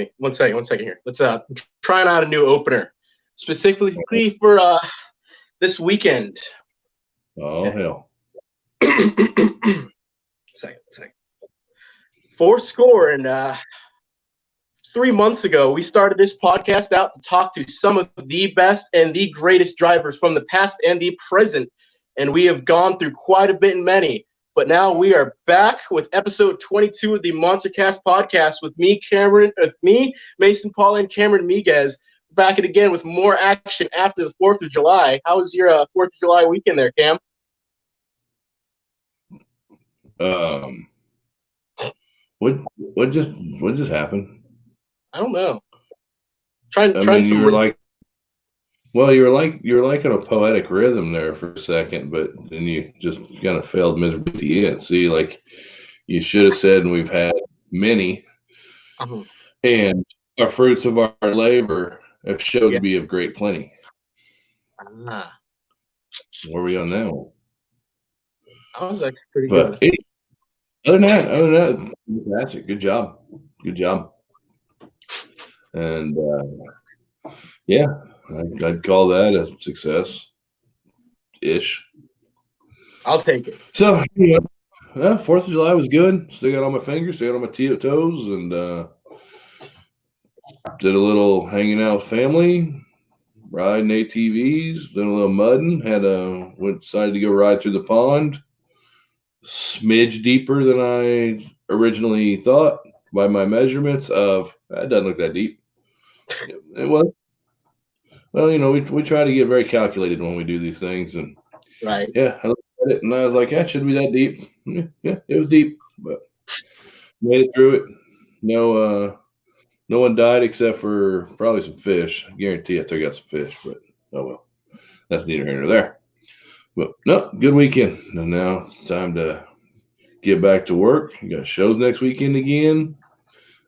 me. One second here. Let's trying out a new opener, specifically for this weekend. Oh hell! Second. 4 and 3 months ago, we started this podcast out to talk to some of the best and the greatest drivers from the past and the present, and we have gone through quite a bit and many. But now we are back with episode 22 of the MonsterCast podcast with me, Mason Paul, and Cameron Migues. Back at again with more action after the 4th of July. How was your 4th of July weekend there, Cam? What just happened? I don't know. You were like in a poetic rhythm there for a second, but then you just kind of failed miserably at the end. See, like you should have said, and we've had many, and our fruits of our labor have showed to be of great plenty. Where are we on now? I was actually pretty good. Other than that, fantastic. Good job. And I'd call that a success-ish. I'll take it. So, 4th of July was good. Still got on my fingers, still got on my toes, and did a little hanging out with family, riding ATVs, did a little mudding. Decided to go ride through the pond. Smidge deeper than I originally thought by my measurements of that doesn't look that deep. It was. Well, we try to get very calculated when we do these things, and right. Yeah, I looked at it and I was like, it shouldn't be that deep. Yeah, it was deep, but made it through it. No one died except for probably some fish. I guarantee I took out some fish, but oh well. That's neither here nor there. But no, good weekend. And now it's time to get back to work. We got shows next weekend again.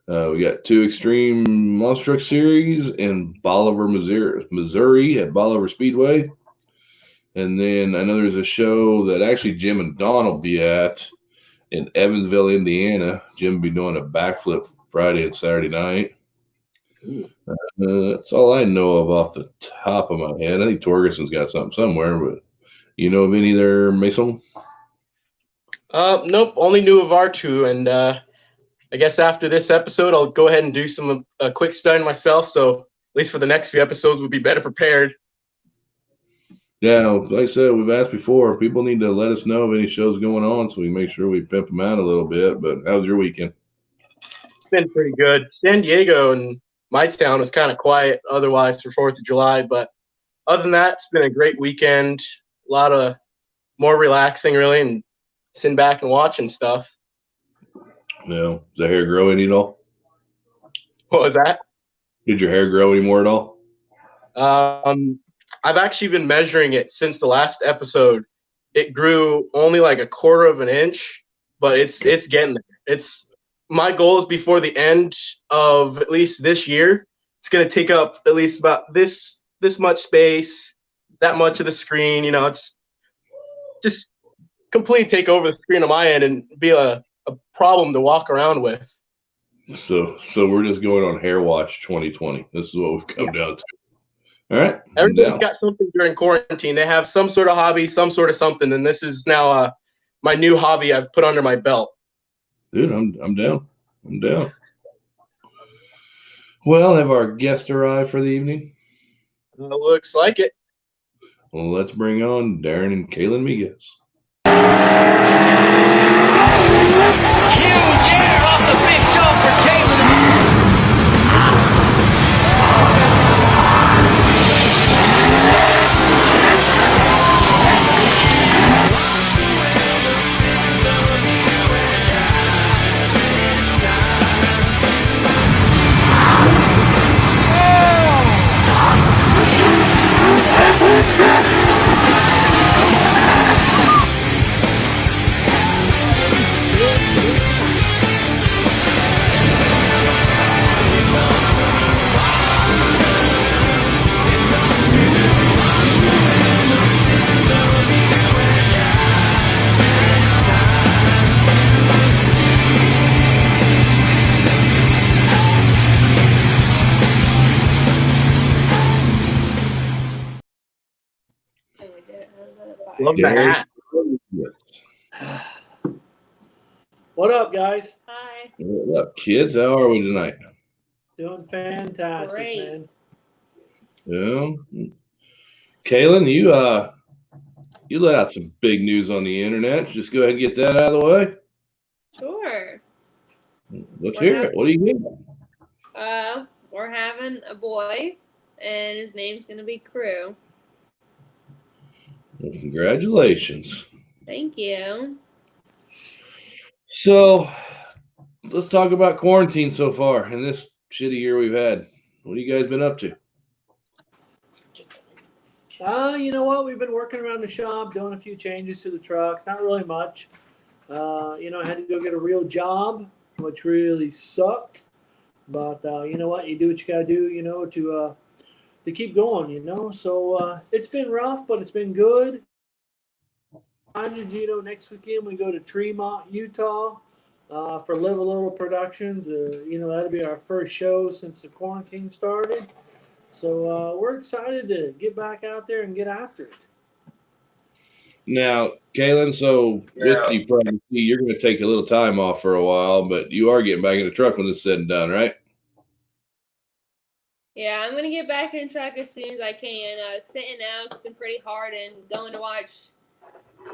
We got 2 Extreme Monster Truck Series in Bolivar, Missouri at Bolivar Speedway. And then I know there's a show that actually Jim and Dawn will be at in Evansville, Indiana. Jim will be doing a backflip Friday and Saturday night. That's all I know of off the top of my head. I think Torgerson's got something somewhere, but you know of any there, Mason? Nope, only knew of our 2, and I guess after this episode, I'll go ahead and do a quick study myself, so at least for the next few episodes, we'll be better prepared. Yeah, like I said, we've asked before, people need to let us know of any shows going on so we make sure we pimp them out a little bit, but how was your weekend? It's been pretty good. San Diego and my town was kind of quiet otherwise for 4th of July, but other than that, it's been a great weekend. A lot of more relaxing, really, and sitting back and watching stuff. Yeah. Does the hair grow any at all? What was that? Did your hair grow anymore at all? I've actually been measuring it since the last episode. It grew only like 1/4 of an inch, but it's getting there. My goal is before the end of at least this year, it's going to take up at least about this much space, that much of the screen. It's just completely take over the screen on my end and be a problem to walk around with. So we're just going on Hair Watch 2020. This is what we've come down to. All right. Everybody's got something during quarantine. They have some sort of hobby, some sort of something, and this is now my new hobby I've put under my belt. Dude, I'm down. Well, have our guest arrived for the evening? Looks like it. Well, let's bring on Darren and Kaylyn Migues. Huge air off the big dome for Kaylyn. Love the Darren. hat. What up, guys? Hi. What up, kids? How are we tonight? Doing fantastic, Great. man. Yeah. Kaylyn, you let out some big news on the internet. Just go ahead and get that out of the way. Sure. Let's hear it. What do you get? We're having a boy, and his name's gonna be Crew. Well, congratulations. Thank you. So let's talk about quarantine so far and this shitty year we've had. What have you guys been up to? You know what? We've been working around the shop, doing a few changes to the trucks. Not really much. I had to go get a real job, which really sucked. But you know what? You do what you gotta do, to keep going, So it's been rough, but it's been good. Next weekend we go to Tremont, Utah, for Live a Little Productions. That'll be our first show since the quarantine started. So we're excited to get back out there and get after it. Now, Kaylyn, so with the pregnancy, you're going to take a little time off for a while, but you are getting back in the truck when it's said and done, right? Yeah, I'm gonna get back in the truck as soon as I can. Sitting out, it's been pretty hard, and going to watch.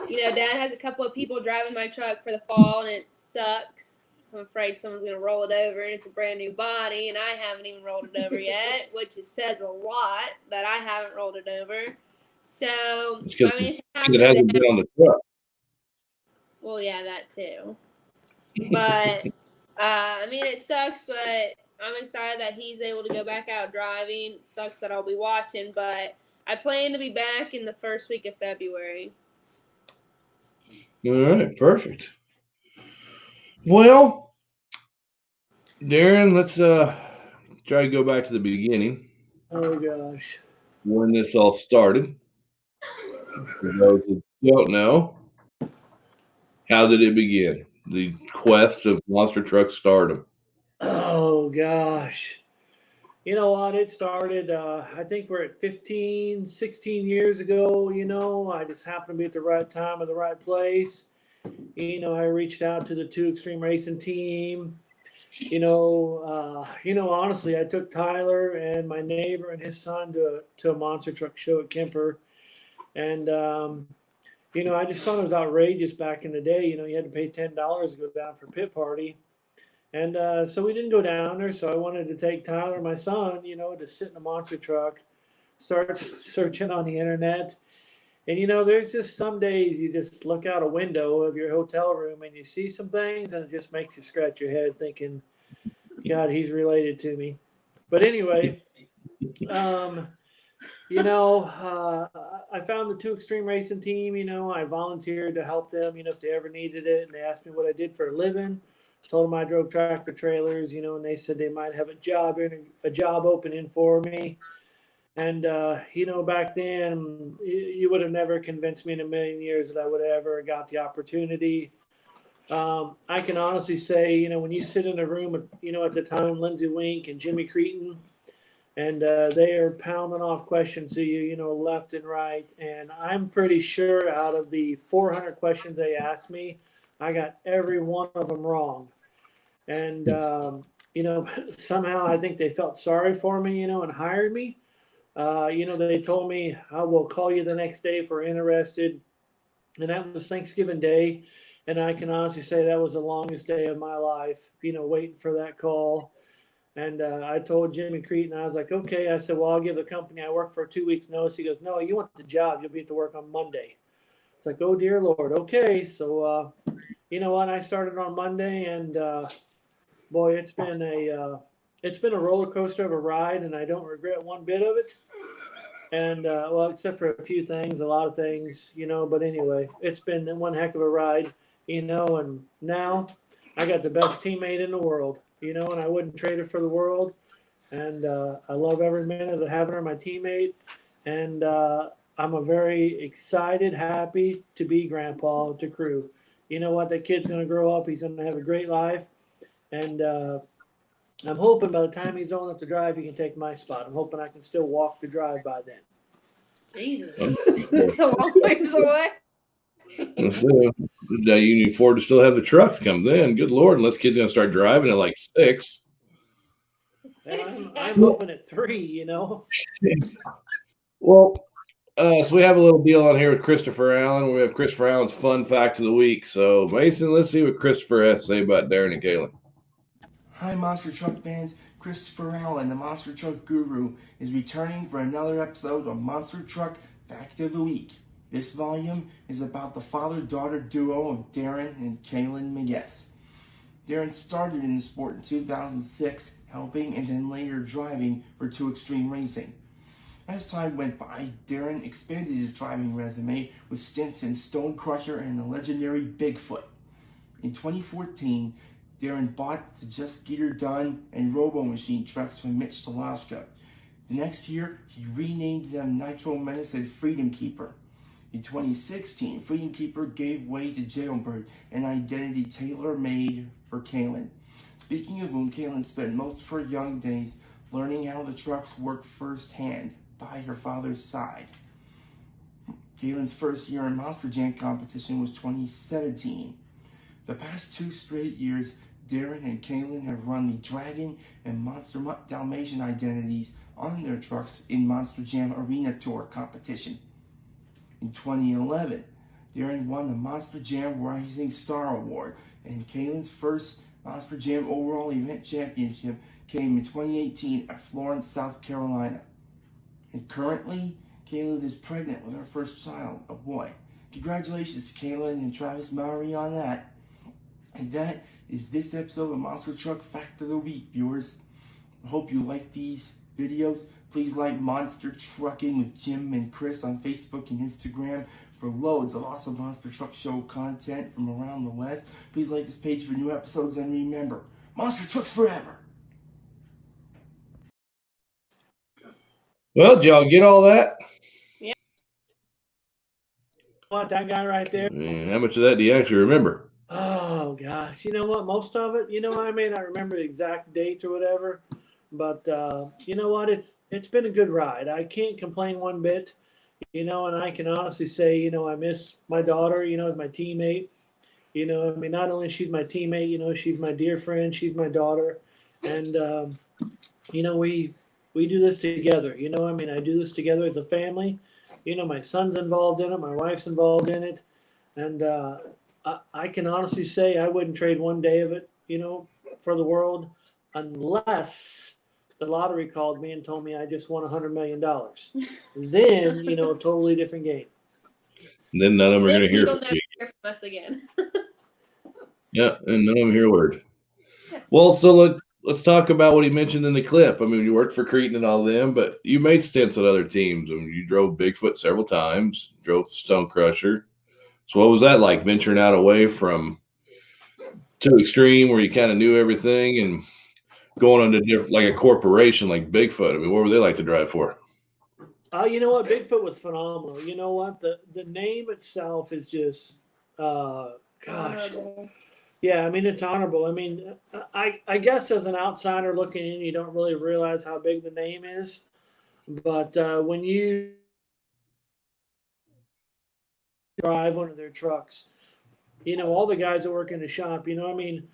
Dad has a couple of people driving my truck for the fall, and it sucks. So I'm afraid someone's gonna roll it over, and it's a brand new body, and I haven't even rolled it over yet, which says a lot that I haven't rolled it over. So It hasn't been on the truck. Well, yeah, that too. But it sucks, but I'm excited that he's able to go back out driving. It sucks that I'll be watching, but I plan to be back in the first week of February. All right, perfect. Well, Darren, let's try to go back to the beginning. Oh gosh. When this all started. For those who don't know, how did it begin? The quest of monster truck stardom. Oh gosh. You know what? It started, I think we're at 15, 16 years ago. I just happened to be at the right time at the right place. I reached out to the 2 Extreme Racing team. Honestly, I took Tyler and my neighbor and his son to a monster truck show at Kemper. And, I just thought it was outrageous back in the day. You had to pay $10 to go down for pit party. And so we didn't go down there. So I wanted to take Tyler, my son, to sit in a monster truck, start searching on the internet. And, there's just some days you just look out a window of your hotel room and you see some things and it just makes you scratch your head thinking, God, he's related to me. But anyway, I found the 2 Extreme Racing team. I volunteered to help them, if they ever needed it. And they asked me what I did for a living. Told them I drove tractor trailers, and they said they might have a job opening for me. And, back then, you would have never convinced me in a million years that I would have ever got the opportunity. I can honestly say, when you sit in a room, at the time, Lindsey Wink and Jimmy Cretin, and they are pounding off questions to you, left and right. And I'm pretty sure out of the 400 questions they asked me, I got every one of them wrong. And, somehow I think they felt sorry for me, and hired me. They told me, I will call you the next day if we're interested. And that was Thanksgiving Day. And I can honestly say that was the longest day of my life, waiting for that call. And I told Jimmy Cretin, I was like, okay. I said, well, I'll give the company I work for 2 weeks notice. He goes, no, you want the job. You'll be at to work on Monday. It's like, oh, dear Lord. Okay. So, you know what? I started on Monday, and boy, it's been a roller coaster of a ride, and I don't regret one bit of it. And except for a few things, a lot of things, But anyway, it's been one heck of a ride, And now I got the best teammate in the world, and I wouldn't trade her for the world. And I love every minute of having her my teammate. And I'm a very excited, happy to be grandpa to Crew. You know what? That kid's going to grow up. He's going to have a great life. And I'm hoping by the time he's old enough to drive, he can take my spot. I'm hoping I can still walk to drive by then. Jesus. Oh, That's a long ways away. So, now you need Ford to still have the trucks come then. Good Lord, unless kids going to start driving at like 6. And I'm hoping at 3, you know. Well, so we have a little deal on here with Christopher Allen. We have Christopher Allen's fun fact of the week. So, Mason, let's see what Christopher has to say about Darren and Kaylyn. Hi, Monster Truck fans. Christopher Allen, the Monster Truck Guru, is returning for another episode of Monster Truck Fact of the Week. This volume is about the father-daughter duo of Darren and Kaylyn Migues. Darren started in the sport in 2006, helping and then later driving for 2 Extreme Racing. As time went by, Darren expanded his driving resume with stints in Stone Crusher and the legendary Bigfoot. In 2014, Darren bought the Just Get Her Done and Robo Machine trucks from Mitch Talashka. The next year, he renamed them Nitro Menace and Freedom Keeper. In 2016, Freedom Keeper gave way to Jailbird, an identity tailor-made for Kaylyn. Speaking of whom, Kaylyn spent most of her young days learning how the trucks worked firsthand by her father's side. Kaylyn's first year in Monster Jam competition was 2017. The past 2 straight years, Darren and Kaylyn have run the Dragon and Monster Mutt Dalmatian identities on their trucks in Monster Jam Arena Tour competition. In 2011, Darren won the Monster Jam Rising Star Award, and Kaylyn's first Monster Jam overall event championship came in 2018 at Florence, South Carolina. And currently, Kaylyn is pregnant with her first child, a boy. Congratulations to Kaylyn and Travis Mowry on that. And that is this episode of Monster Truck Fact of the Week, viewers. I hope you like these videos. Please like Monster Trucking with Jim and Chris on Facebook and Instagram for loads of awesome Monster Truck Show content from around the West. Please like this page for new episodes, and remember, Monster Trucks forever! Well, did y'all get all that? What, that guy right there? How much of that do you actually remember? Oh gosh, you know what? Most of it, you know, I may not remember the exact date or whatever, but you know what? It's been a good ride. I can't complain one bit, you know, and I can honestly say, you know, I miss my daughter, you know, as my teammate. You know, I mean, not only she's my teammate, you know, she's my dear friend, she's my daughter, and you know, we do this together. You know, I mean, I do this together as a family. You know, my son's involved in it, my wife's involved in it, and I can honestly say I wouldn't trade one day of it, you know, for the world, unless the lottery called me and told me I just won $100 million. Then, you know, totally different game. And then none of them are going to hear You'll from never you. hear from us again. Yeah, and none of them hear a word. Well, so let's talk about what he mentioned in the clip. I mean, you worked for Cretan and all them, but you made stints at other teams. I mean, you drove Bigfoot several times, drove Stone Crusher. So what was that like, venturing out away from 2 Extreme where you kind of knew everything and going into different, like a corporation like Bigfoot? I mean, what were they like to drive for? You know what? Bigfoot was phenomenal. You know what? The name itself is just, gosh. Honorable. Yeah, I mean, it's honorable. I mean, I guess as an outsider looking in, you don't really realize how big the name is. But when you drive one of their trucks, you know, all the guys that work in the shop, you know, I mean,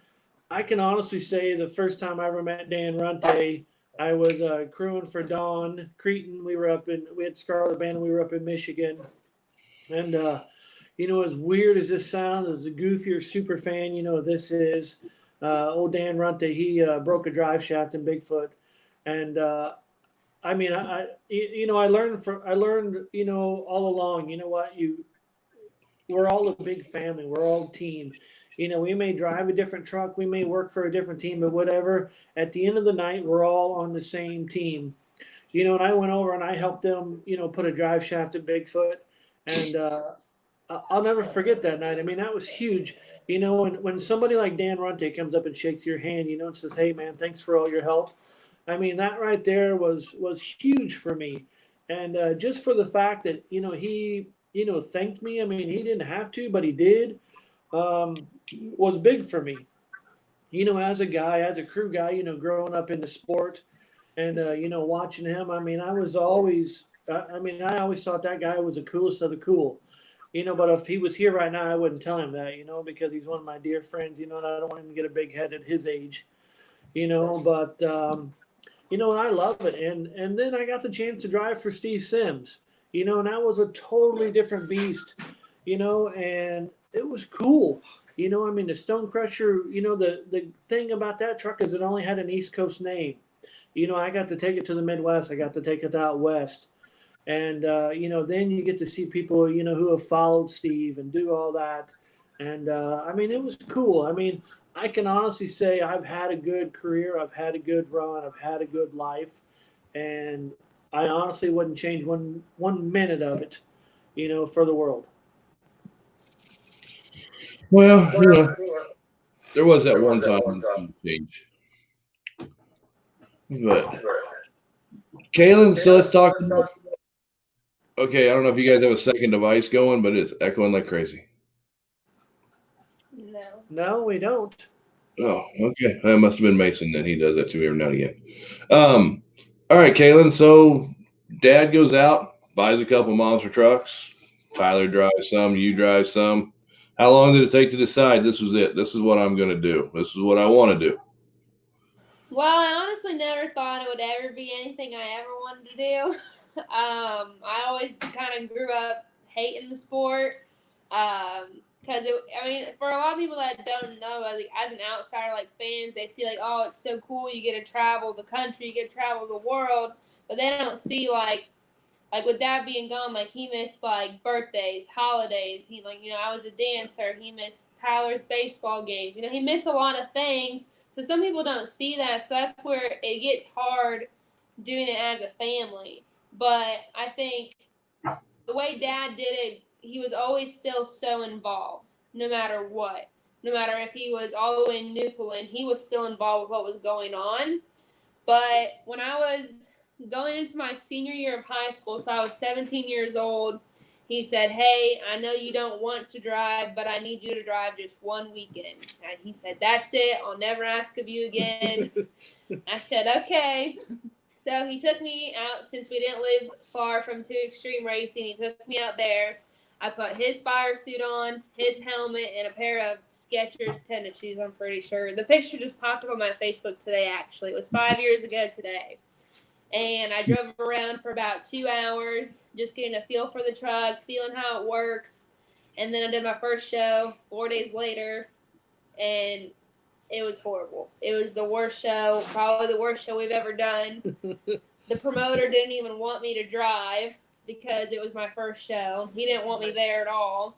I can honestly say the first time I ever met Dan Runte, I was crewing for Don Cretan. We had Scarlet Band, and we were up in Michigan. And, you know, as weird as this sounds, as a goofier super fan, you know, this is old Dan Runte. He broke a drive shaft in Bigfoot. And, I mean, I learned, you know, all along, you know what, we're all a big family. We're all a team. You know, we may drive a different truck. We may work for a different team, but whatever. At the end of the night, we're all on the same team. You know, and I went over and I helped them, you know, put a drive shaft at Bigfoot. And I'll never forget that night. I mean, that was huge. You know, when somebody like Dan Runte comes up and shakes your hand, you know, and says, "Hey, man, thanks for all your help." I mean, that right there was huge for me. And just for the fact that, you know, he – you know, thanked me. I mean, he didn't have to, but he did, was big for me. You know, as a guy, as a crew guy, you know, growing up in the sport and, you know, watching him, I mean, I was always I mean, I always thought that guy was the coolest of the cool. But if he was here right now, I wouldn't tell him that, because he's one of my dear friends, and I don't want him to get a big head at his age, but, and I love it. And then I got the chance to drive for Steve Sims, and that was a totally different beast, and it was cool. I mean, the Stone Crusher, the thing about that truck is it only had an East Coast name. I got to take it to the Midwest. I got to take it out west. And, then you get to see people, who have followed Steve and do all that. And, I mean, it was cool. I mean, I can honestly say I've had a good career. I've had a good run. I've had a good life. And I honestly wouldn't change one minute of it, for the world. Well, there was that one time change. But Kaylyn, so let's talk about. Okay, I don't know if you guys have a second device going, but it's echoing like crazy. No, we don't. Oh, okay. That must have been Mason then. He does that to me every now and again. All right, Kaylyn. So Dad goes out, buys a couple monster trucks. Tyler drives some. You drive some. How long did it take to decide this was it? This is what I'm going to do. This is what I want to do. Well, I honestly never thought it would ever be anything I ever wanted to do. I always kind of grew up hating the sport. Because for a lot of people that don't know, like, as an outsider, like fans, they see like, oh, it's so cool, you get to travel the country, you get to travel the world, but they don't see like with Dad being gone, like he missed like birthdays, holidays. He I was a dancer. He missed Tyler's baseball games. He missed a lot of things. So some people don't see that. So that's where it gets hard doing it as a family. But I think the way Dad did it, he was always still so involved, no matter what. No matter if he was all the way in Newfoundland, he was still involved with what was going on. But when I was going into my senior year of high school, so I was 17 years old, he said, hey, I know you don't want to drive, but I need you to drive just one weekend. And he said, that's it. I'll never ask of you again. I said, okay. So he took me out, since we didn't live far from 2 Extreme Racing. He took me out there. I put his fire suit on, his helmet, and a pair of Skechers tennis shoes, I'm pretty sure. The picture just popped up on my Facebook today, actually. It was 5 years ago today. And I drove around for about 2 hours, just getting a feel for the truck, feeling how it works. And then I did my first show 4 days later, and it was horrible. It was the worst show, probably the worst show we've ever done. The promoter didn't even want me to drive because it was my first show. He didn't want me there at all.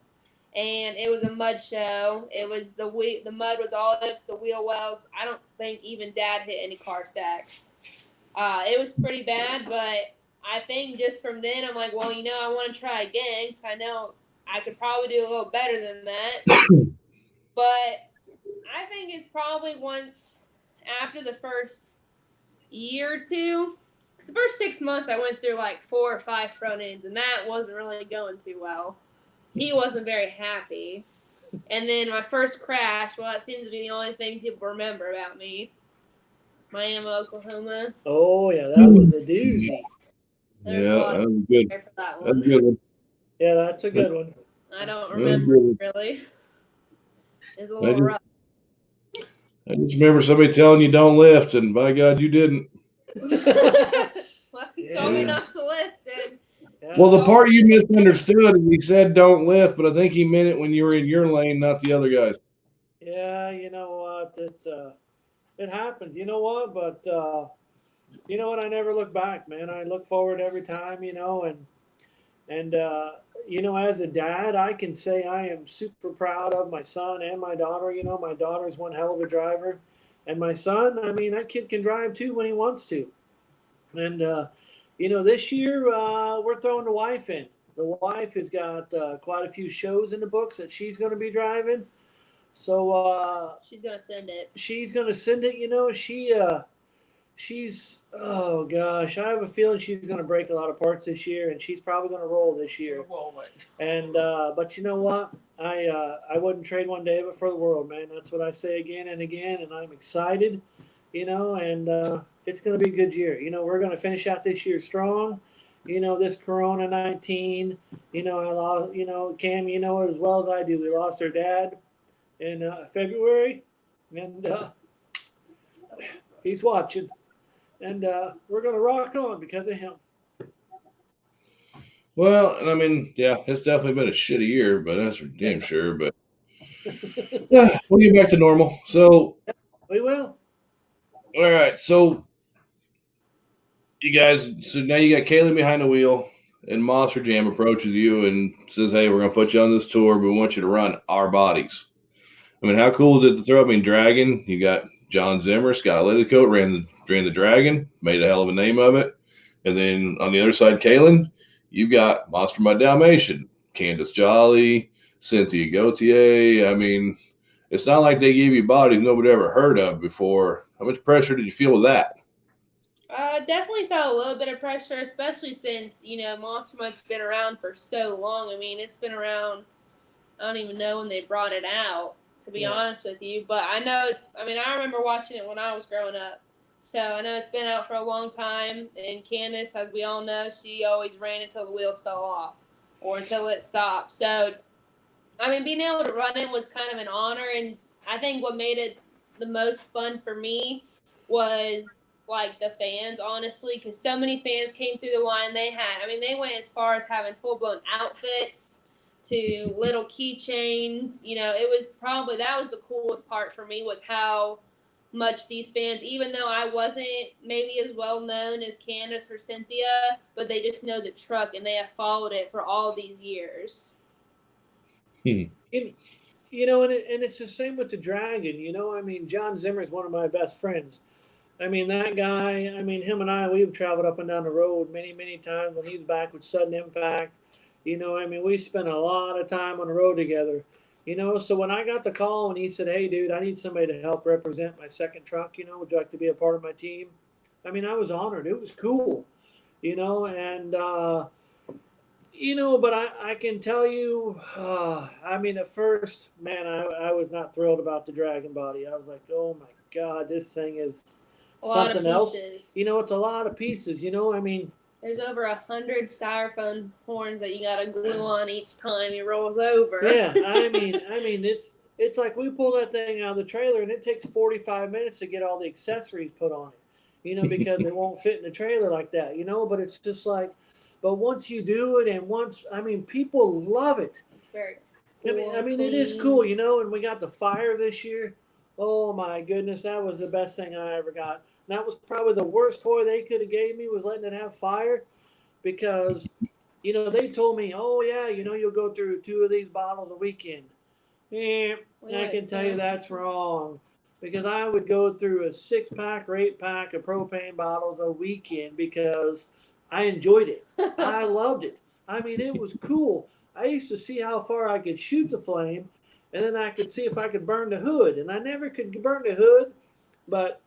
And it was a mud show. It was the mud was all up the wheel wells. I don't think even Dad hit any car stacks. It was pretty bad, but I think just from then I'm like, well, I want to try again because I know I could probably do a little better than that. But I think it's probably once after the first year or two. Because the first 6 months I went through like 4 or 5 front ends, and that wasn't really going too well. He wasn't very happy. And then my first crash, well, that seems to be the only thing people remember about me. Miami, Oklahoma. Oh, yeah, that was a doozy. Yeah, that was good. For that That's a one. good one. Yeah, that's a good one. I don't remember really. It was a little rough. I just remember somebody telling you don't lift, and by God, you didn't. Well, he told me not to lift, and well, the part you misunderstood is he said don't lift, but I think he meant it when you were in your lane, not the other guys. Yeah, you know what? It happens. You know what? But you know what? I never look back, man. I look forward every time, and as a dad, I can say I am super proud of my son and my daughter. My daughter's one hell of a driver, and my son, I mean, that kid can drive too when he wants to. And this year we're throwing the wife in. The wife has got quite a few shows in the books that she's going to be driving. So she's gonna send it. She's gonna send it. She's oh gosh, I have a feeling she's gonna break a lot of parts this year, and she's probably gonna roll this year. And but you know what? I wouldn't trade one day of it for the world, man. That's what I say again and again, and I'm excited. And it's gonna be a good year. We're gonna finish out this year strong. this Corona-19, I lost, Cam, you know it as well as I do. We lost our dad in February, and he's watching. And we're going to rock on because of him. Well, and I mean, yeah, it's definitely been a shitty year, but that's for damn sure. But yeah, we'll get back to normal. So, We will. all right. So, you guys, so now you got Kaylyn behind the wheel, and Monster Jam approaches you and says, "Hey, we're going to put you on this tour, but we want you to run our bodies." I mean, how cool is it to throw? I mean, Dragon, you got John Zimmer, Scott Littlecoat ran the Dragon, made a hell of a name of it. And then on the other side, Kaylyn, you've got Monster by Dalmatian, Candace Jolly, Cynthia Gauthier. I mean, it's not like they gave you bodies nobody ever heard of before. How much pressure did you feel with that? Definitely felt a little bit of pressure, especially since, Monster Mutt's been around for so long. I mean, it's been around, I don't even know when they brought it out, to be honest with you. But I know I remember watching it when I was growing up. So I know it's been out for a long time. And Candace, as we all know, she always ran until the wheels fell off or until it stopped. So, I mean, being able to run it was kind of an honor. And I think what made it the most fun for me was like the fans, honestly, because so many fans came through the line. They went as far as having full-blown outfits to little keychains. It was that was the coolest part for me, was how much these fans, even though I wasn't maybe as well known as Candace or Cynthia, but they just know the truck and they have followed it for all these years. And it's the same with the Dragon. John Zimmer is one of my best friends. That guy, him and I, we've traveled up and down the road many, many times when he was back with Sudden Impact. We spent a lot of time on the road together. So when I got the call and he said, "Hey, dude, I need somebody to help represent my second truck, would you like to be a part of my team?" I was honored. It was cool, and, but I can tell you, at first, man, I was not thrilled about the Dragon body. I was like, oh my God, this thing is something else. It's a lot of pieces. There's over 100 styrofoam horns that you gotta glue on each time he rolls over. Yeah, it's like we pull that thing out of the trailer and it takes 45 minutes to get all the accessories put on it. Because it won't fit in the trailer like that. But it's just like, but once you do it, and people love it. It's very cool, it is cool, and we got the fire this year. Oh my goodness, that was the best thing I ever got. And that was probably the worst toy they could have gave me, was letting it have fire, because, they told me, oh yeah, you'll go through 2 of these bottles a weekend. I can tell you that's wrong, because I would go through a 6-pack or 8-pack of propane bottles a weekend because I enjoyed it. I loved it. It was cool. I used to see how far I could shoot the flame, and then I could see if I could burn the hood. And I never could burn the hood, but,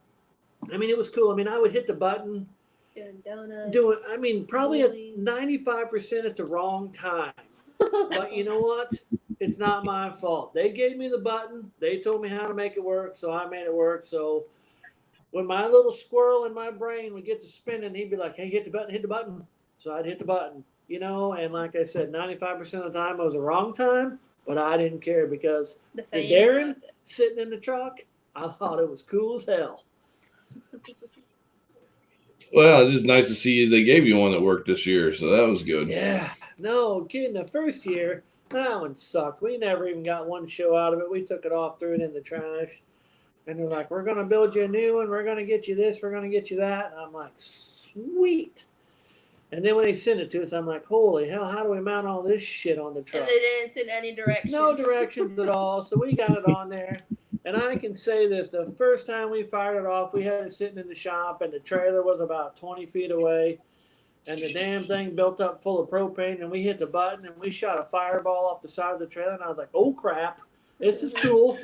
it was cool. I would hit the button. Doing donuts. Probably at 95% at the wrong time. But you know what? It's not my fault. They gave me the button. They told me how to make it work, so I made it work. So when my little squirrel in my brain would get to spinning, he'd be like, "Hey, hit the button." So I'd hit the button, and like I said, 95% of the time it was the wrong time, but I didn't care, because the Darren sitting in the truck, I thought it was cool as hell. Well, it's just nice to see they gave you one that worked this year, so that was good. Yeah, no kidding. The first year, that one sucked. We never even got one show out of it. We took it off, threw it in the trash. And they're like, "We're going to build you a new one. We're going to get you this. We're going to get you that." And I'm like, sweet. And then when they sent it to us, I'm like, holy hell, how do we mount all this shit on the truck? And they didn't send any directions. No directions at all. So we got it on there. And I can say this, the first time we fired it off, we had it sitting in the shop, and the trailer was about 20 feet away. And the damn thing built up full of propane, and we hit the button, and we shot a fireball off the side of the trailer. And I was like, oh, crap, this is cool.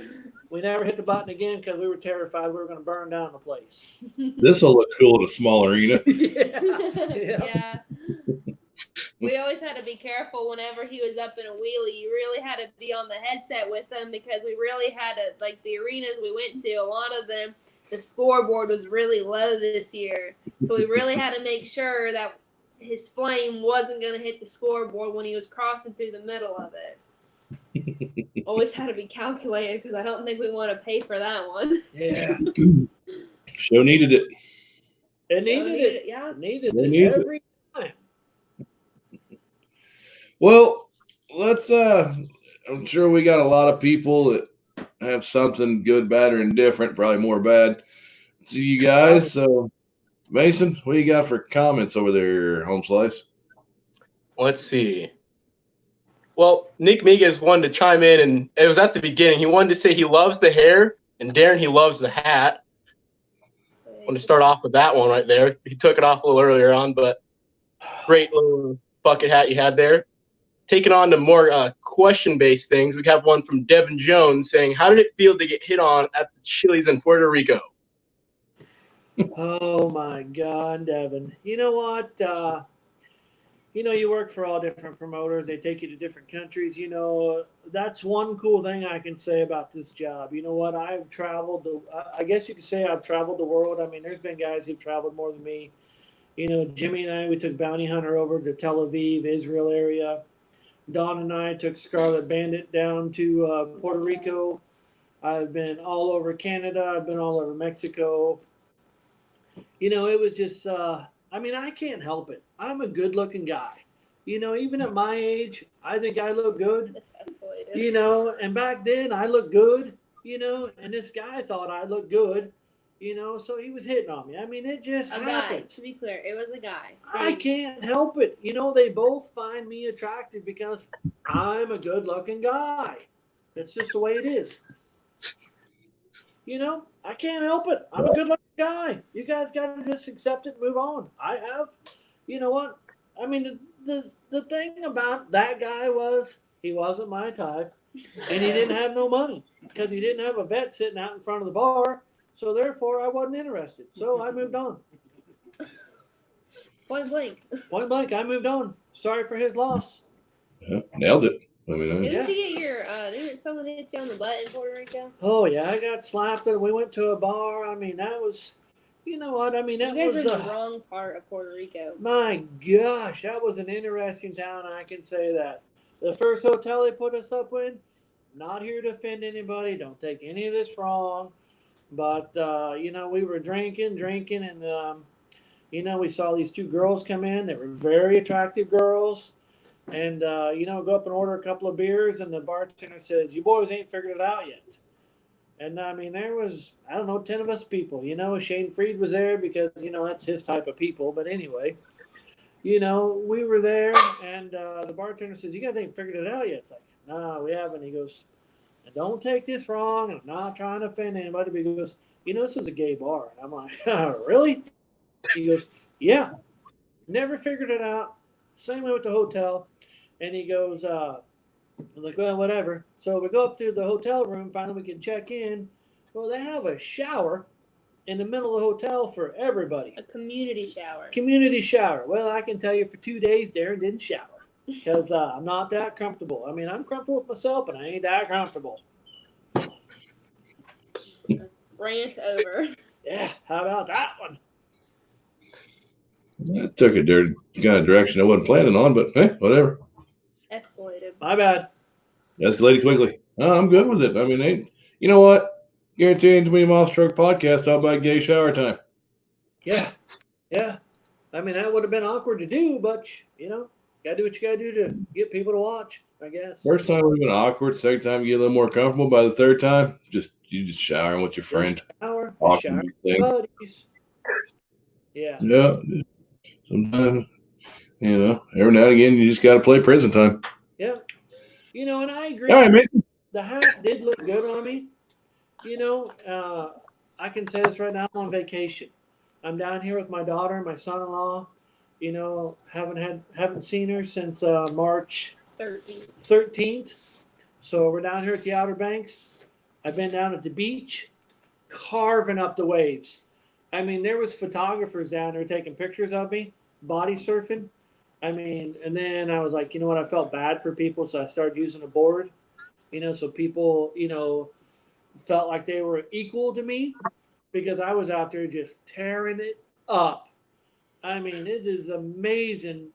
We never hit the button again because we were terrified we were going to burn down the place. This will look cool at a small arena. Yeah. We always had to be careful whenever he was up in a wheelie. You really had to be on the headset with them, because we really had to, like the arenas we went to, a lot of them, the scoreboard was really low this year. So we really had to make sure that his flame wasn't going to hit the scoreboard when he was crossing through the middle of it. Always had to be calculated because I don't think we want to pay for that one. Yeah. Show needed it. It needed it. Yeah. It needed They it needed it. every time. Well, let's I'm sure we got a lot of people that have something good, bad, or indifferent, probably more bad to you guys. So Mason, what do you got for comments over there, Home Slice? Let's see. Well, Nick Migues wanted to chime in, and it was at the beginning. He wanted to say he loves the hair, and Darren, he loves the hat. I want to start off with that one right there. He took it off a little earlier on, but great little bucket hat you had there. Taking on to more question-based things, we have one from Devin Jones saying, how did it feel to get hit on at the Chili's in Puerto Rico? Oh my God, Devin. You know what? You work for all different promoters. They take you to different countries. That's one cool thing I can say about this job. You know what? I've traveled. I guess you could say I've traveled the world. I mean, there's been guys who've traveled more than me. Jimmy and I, we took Bounty Hunter over to Tel Aviv, Israel area. Don and I took Scarlet Bandit down to Puerto Rico. I've been all over Canada. I've been all over Mexico. It was just, I can't help it. I'm a good looking guy. Even at my age, I think I look good. This escalated. And back then I looked good, and this guy thought I looked good, so he was hitting on me. I mean, it just A happened. guy. To be clear, it was a guy. I can't help it. They both find me attractive because I'm a good looking guy. That's just the way it is. I can't help it. I'm a good looking guy. You guys got to just accept it and move on. I have. You know what? I mean, the thing about that guy was he wasn't my type, and he didn't have no money because he didn't have a vet sitting out in front of the bar. So therefore, I wasn't interested. So I moved on. Point blank. Point blank, I moved on. Sorry for his loss. Yeah, nailed it. I mean, Didn't you get your? Didn't someone hit you on the butt in Puerto Rico? Oh yeah, I got slapped and we went to a bar. I mean, that was, you know what? I mean, that You guys was are in the wrong part of Puerto Rico. my gosh, that was an interesting town. I can say that. The first hotel they put us up in. Not here to offend anybody. Don't take any of this wrong. But we were drinking, and we saw these two girls come in. They were very attractive girls. And, go up and order a couple of beers, and the bartender says, you boys ain't figured it out yet. And, there was, 10 of us people. Shane Freed was there because, that's his type of people. But anyway, we were there, and the bartender says, you guys ain't figured it out yet. It's like, no, we haven't. He goes, don't take this wrong. I'm not trying to offend anybody. But he goes, this is a gay bar. And I'm like, really? He goes, yeah. Never figured it out. Same way with the hotel. And he goes, I was like, well, whatever. So we go up to the hotel room, finally we can check in. Well, they have a shower in the middle of the hotel for everybody. A community shower. Community shower. Well, I can tell you for 2 days, Darren didn't shower because I'm not that comfortable. I mean, I'm comfortable with myself, but I ain't that comfortable. Rant over. Yeah, how about that one? That took a dirty kind of direction I wasn't planning on, but hey, whatever. Escalated. My bad. Escalated quickly. Oh, I'm good with it. I mean, you know what? Guaranteeing to be a Monster Truck podcast talk about gay shower time. Yeah. I mean, that would have been awkward to do, but, got to do what you got to do to get people to watch, I guess. First time would have been awkward. Second time you get a little more comfortable. By the third time, you just showering with your friend. Shower, Awkward thing. buddies. Yeah. Yeah. Sometimes, every now and again, you just got to play prison time. Yeah. And I agree. All right, Mason. The hat did look good on me. I can say this right now. I'm on vacation. I'm down here with my daughter and my son-in-law. Haven't seen her since March 13th. So we're down here at the Outer Banks. I've been down at the beach, carving up the waves. I mean, there was photographers down there taking pictures of me, body surfing. I mean, and then I was like, you know what? I felt bad for people, so I started using a board. So people, felt like they were equal to me because I was out there just tearing it up. I mean, it is amazing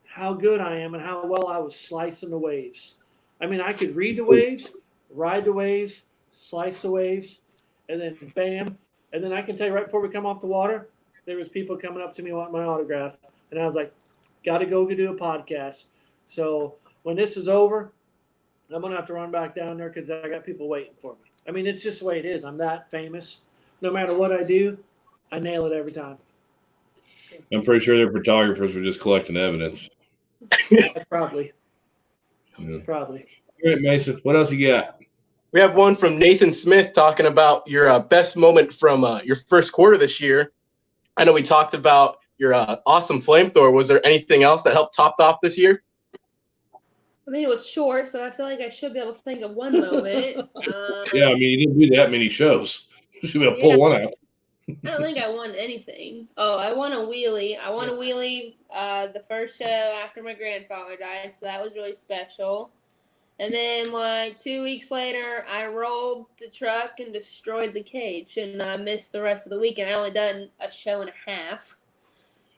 how good I am and how well I was slicing the waves. I mean, I could read the waves, ride the waves, slice the waves, and then bam. And then I can tell you right before we come off the water, there was people coming up to me wanting my autograph. And I was like, got to go do a podcast. So when this is over, I'm going to have to run back down there because I got people waiting for me. I mean, it's just the way it is. I'm that famous. No matter what I do, I nail it every time. I'm pretty sure their photographers were just collecting evidence. Probably. Yeah. Probably. All right, Mason, what else you got? We have one from Nathan Smith talking about your best moment from your first quarter this year. I know we talked about your awesome flamethrower. Was there anything else that helped top off this year? I mean, it was short, so I feel like I should be able to think of one moment. Yeah, I mean, you didn't do that many shows. You should be able to pull one out. I don't think I won anything. Oh, I won a wheelie. I won a wheelie the first show after my grandfather died, so that was really special. And then, like, 2 weeks later, I rolled the truck and destroyed the cage, and I missed the rest of the weekend. I only done a show and a half.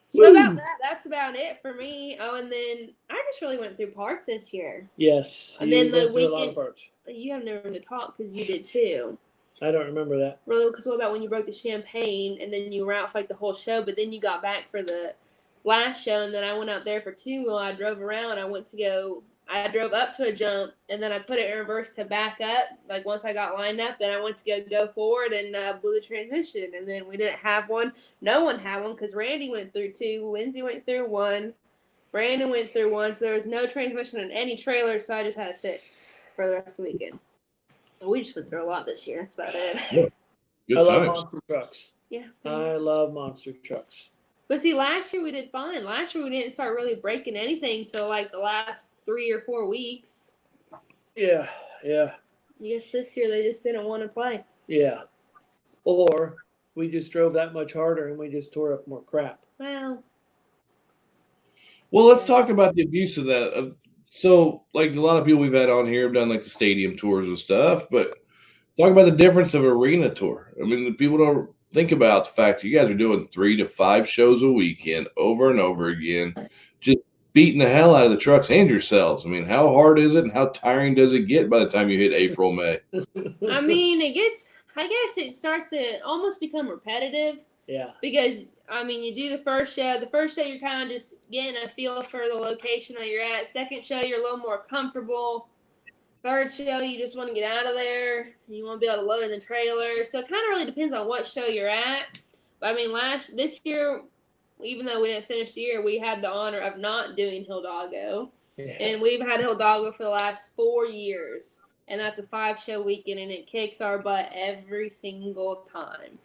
So about that, that's about it for me. Oh, and then I just really went through parts this year. Yes. And then the went through a lot of weekend, parts. you have never to talk because you did too. I don't remember that. Really, because what about when you broke the champagne and then you were out for like the whole show, but then you got back for the last show, and then I went out there for two. Well, I drove around. I drove up to a jump, and then I put it in reverse to back up. Like once I got lined up, then I went to go forward and blew the transmission. And then we didn't have one. No one had one because Randy went through two, Lindsay went through one, Brandon went through one. So there was no transmission in any trailer, so I just had to sit for the rest of the weekend. We just went through a lot this year. That's about it. Yeah. Good I love times. monster trucks. Yeah. I love monster trucks. But see, last year we did fine. Last year we didn't start really breaking anything till like the last 3 or 4 weeks. Yeah, yeah, I guess this year they just didn't want to play. yeah. Or we just drove that much harder and we just tore up more crap. Well, Well, let's talk about the abuse of that. So, like a lot of people we've had on here have done like the stadium tours and stuff, but talk about the difference of arena tour. I mean, the people don't think about the fact that you guys are doing 3 to 5 shows a weekend over and over again, just beating the hell out of the trucks and yourselves. I mean, how hard is it and how tiring does it get by the time you hit April, May? I mean, I guess it starts to almost become repetitive Yeah, because, I mean, you do the first show. The first show, you're kind of just getting a feel for the location that you're at. Second show, you're a little more comfortable. Third show, you just want to get out of there. You want to be able to load in the trailer. So it kind of really depends on what show you're at. But I mean, this year, even though we didn't finish the year, we had the honor of not doing Hidalgo. yeah. And we've had Hidalgo for the last 4 years. And that's a 5-show weekend, and it kicks our butt every single time.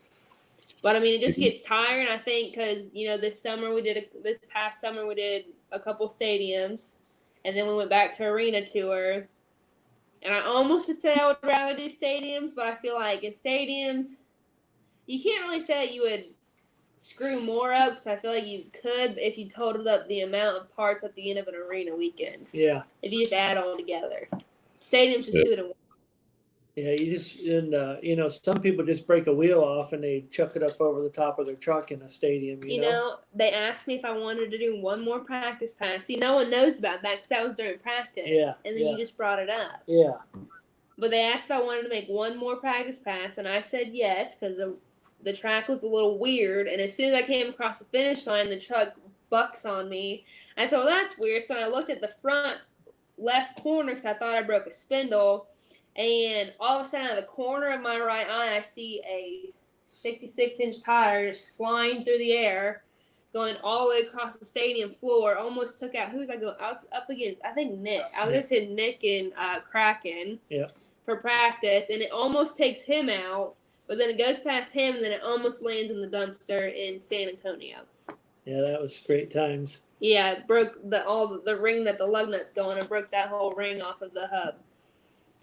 But I mean, it just gets tiring, I think, because, this past summer we did a couple stadiums. And then we went back to arena tour. And I almost would say I would rather do stadiums, but I feel like in stadiums, you can't really say that you would screw more up because I feel like you could if you totaled up the amount of parts at the end of an arena weekend. Yeah, If you just add all together. Stadiums just do it in one. yeah. Some people just break a wheel off and they chuck it up over the top of their truck in a stadium. You know? They asked me if I wanted to do one more practice pass. See, no one knows about that because that was during practice. Yeah, And then yeah. you just brought it up. Yeah, But they asked if I wanted to make one more practice pass, and I said yes because the track was a little weird. And as soon as I came across the finish line, the truck bucks on me. I said, well, that's weird. So I looked at the front left corner because I thought I broke a spindle. And all of a sudden, out of the corner of my right eye, I see a 66-inch tire just flying through the air, going all the way across the stadium floor. Almost took out, who was I going? I was up against, I think, Nick. I was just hit Nick and Kraken for practice, and it almost takes him out. But then it goes past him, and then it almost lands in the dumpster in San Antonio. yeah. That was great times. Yeah, it broke the ring that the lug nut's going. It broke that whole ring off of the hub.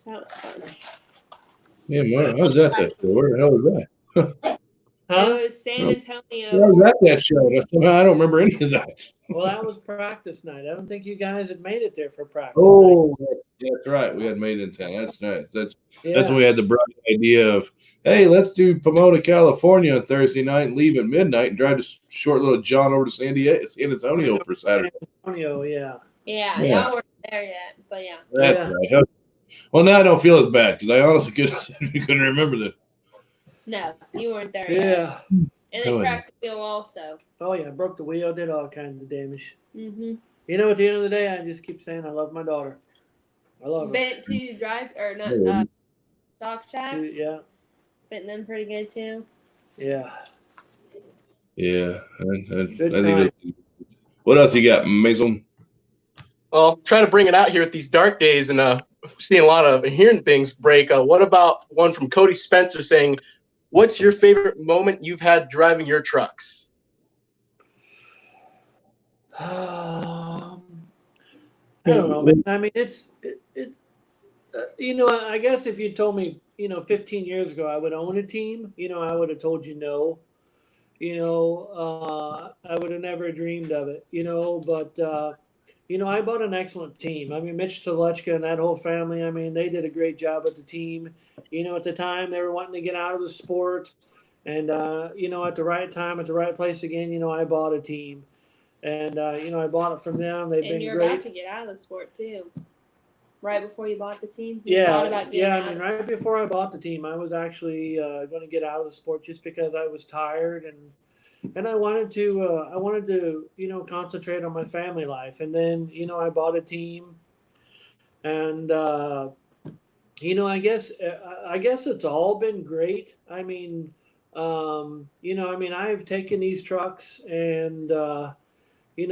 So that was fun. Yeah, man, how's that? Where the hell was that? Huh? It was San I Antonio. was at that show. Somehow I don't remember any of that. Well, that was practice night. I don't think you guys had made it there for practice Oh, that's right. We had made in town. That's right. That's night. when we had the bright idea of, hey, let's do Pomona, California on Thursday night and leave at midnight and drive this short little John over to San Antonio for Saturday. San Antonio, yeah. Yeah, Yeah. y'all weren't there yet, but yeah. That's Yeah. right. Okay. Well, now I don't feel as bad because I honestly couldn't remember that. No, you weren't there yet. Yeah. And they cracked the wheel also. Oh, yeah. Broke the wheel, did all kinds of damage. Mm-hmm. You know, at the end of the day, I just keep saying I love my daughter. I love her. Bent two drives, or not, stock shafts. Yeah. Bent them pretty good too. Yeah. Yeah. Good I think what else you got, Mason? Well, trying to bring it out here at these dark days and seeing a lot of hearing things break. What about one from Cody Spencer saying, "What's your favorite moment you've had driving your trucks?" I don't know, man. I mean, I guess if you told me, 15 years ago I would own a team, I would have told you no. I would have never dreamed of it, but, I bought an excellent team. I mean, Mitch Telechka and that whole family, I mean, they did a great job with the team. At the time they were wanting to get out of the sport and, at the right time, at the right place again, I bought a team. And, I bought it from them. They've been you're great. about to get out of the sport too. Right before you bought the team? Right before I bought the team, I was actually going to get out of the sport just because I was tired and I wanted to concentrate on my family life. And then, I bought a team and, I guess it's all been great. I mean, I've taken these trucks and, made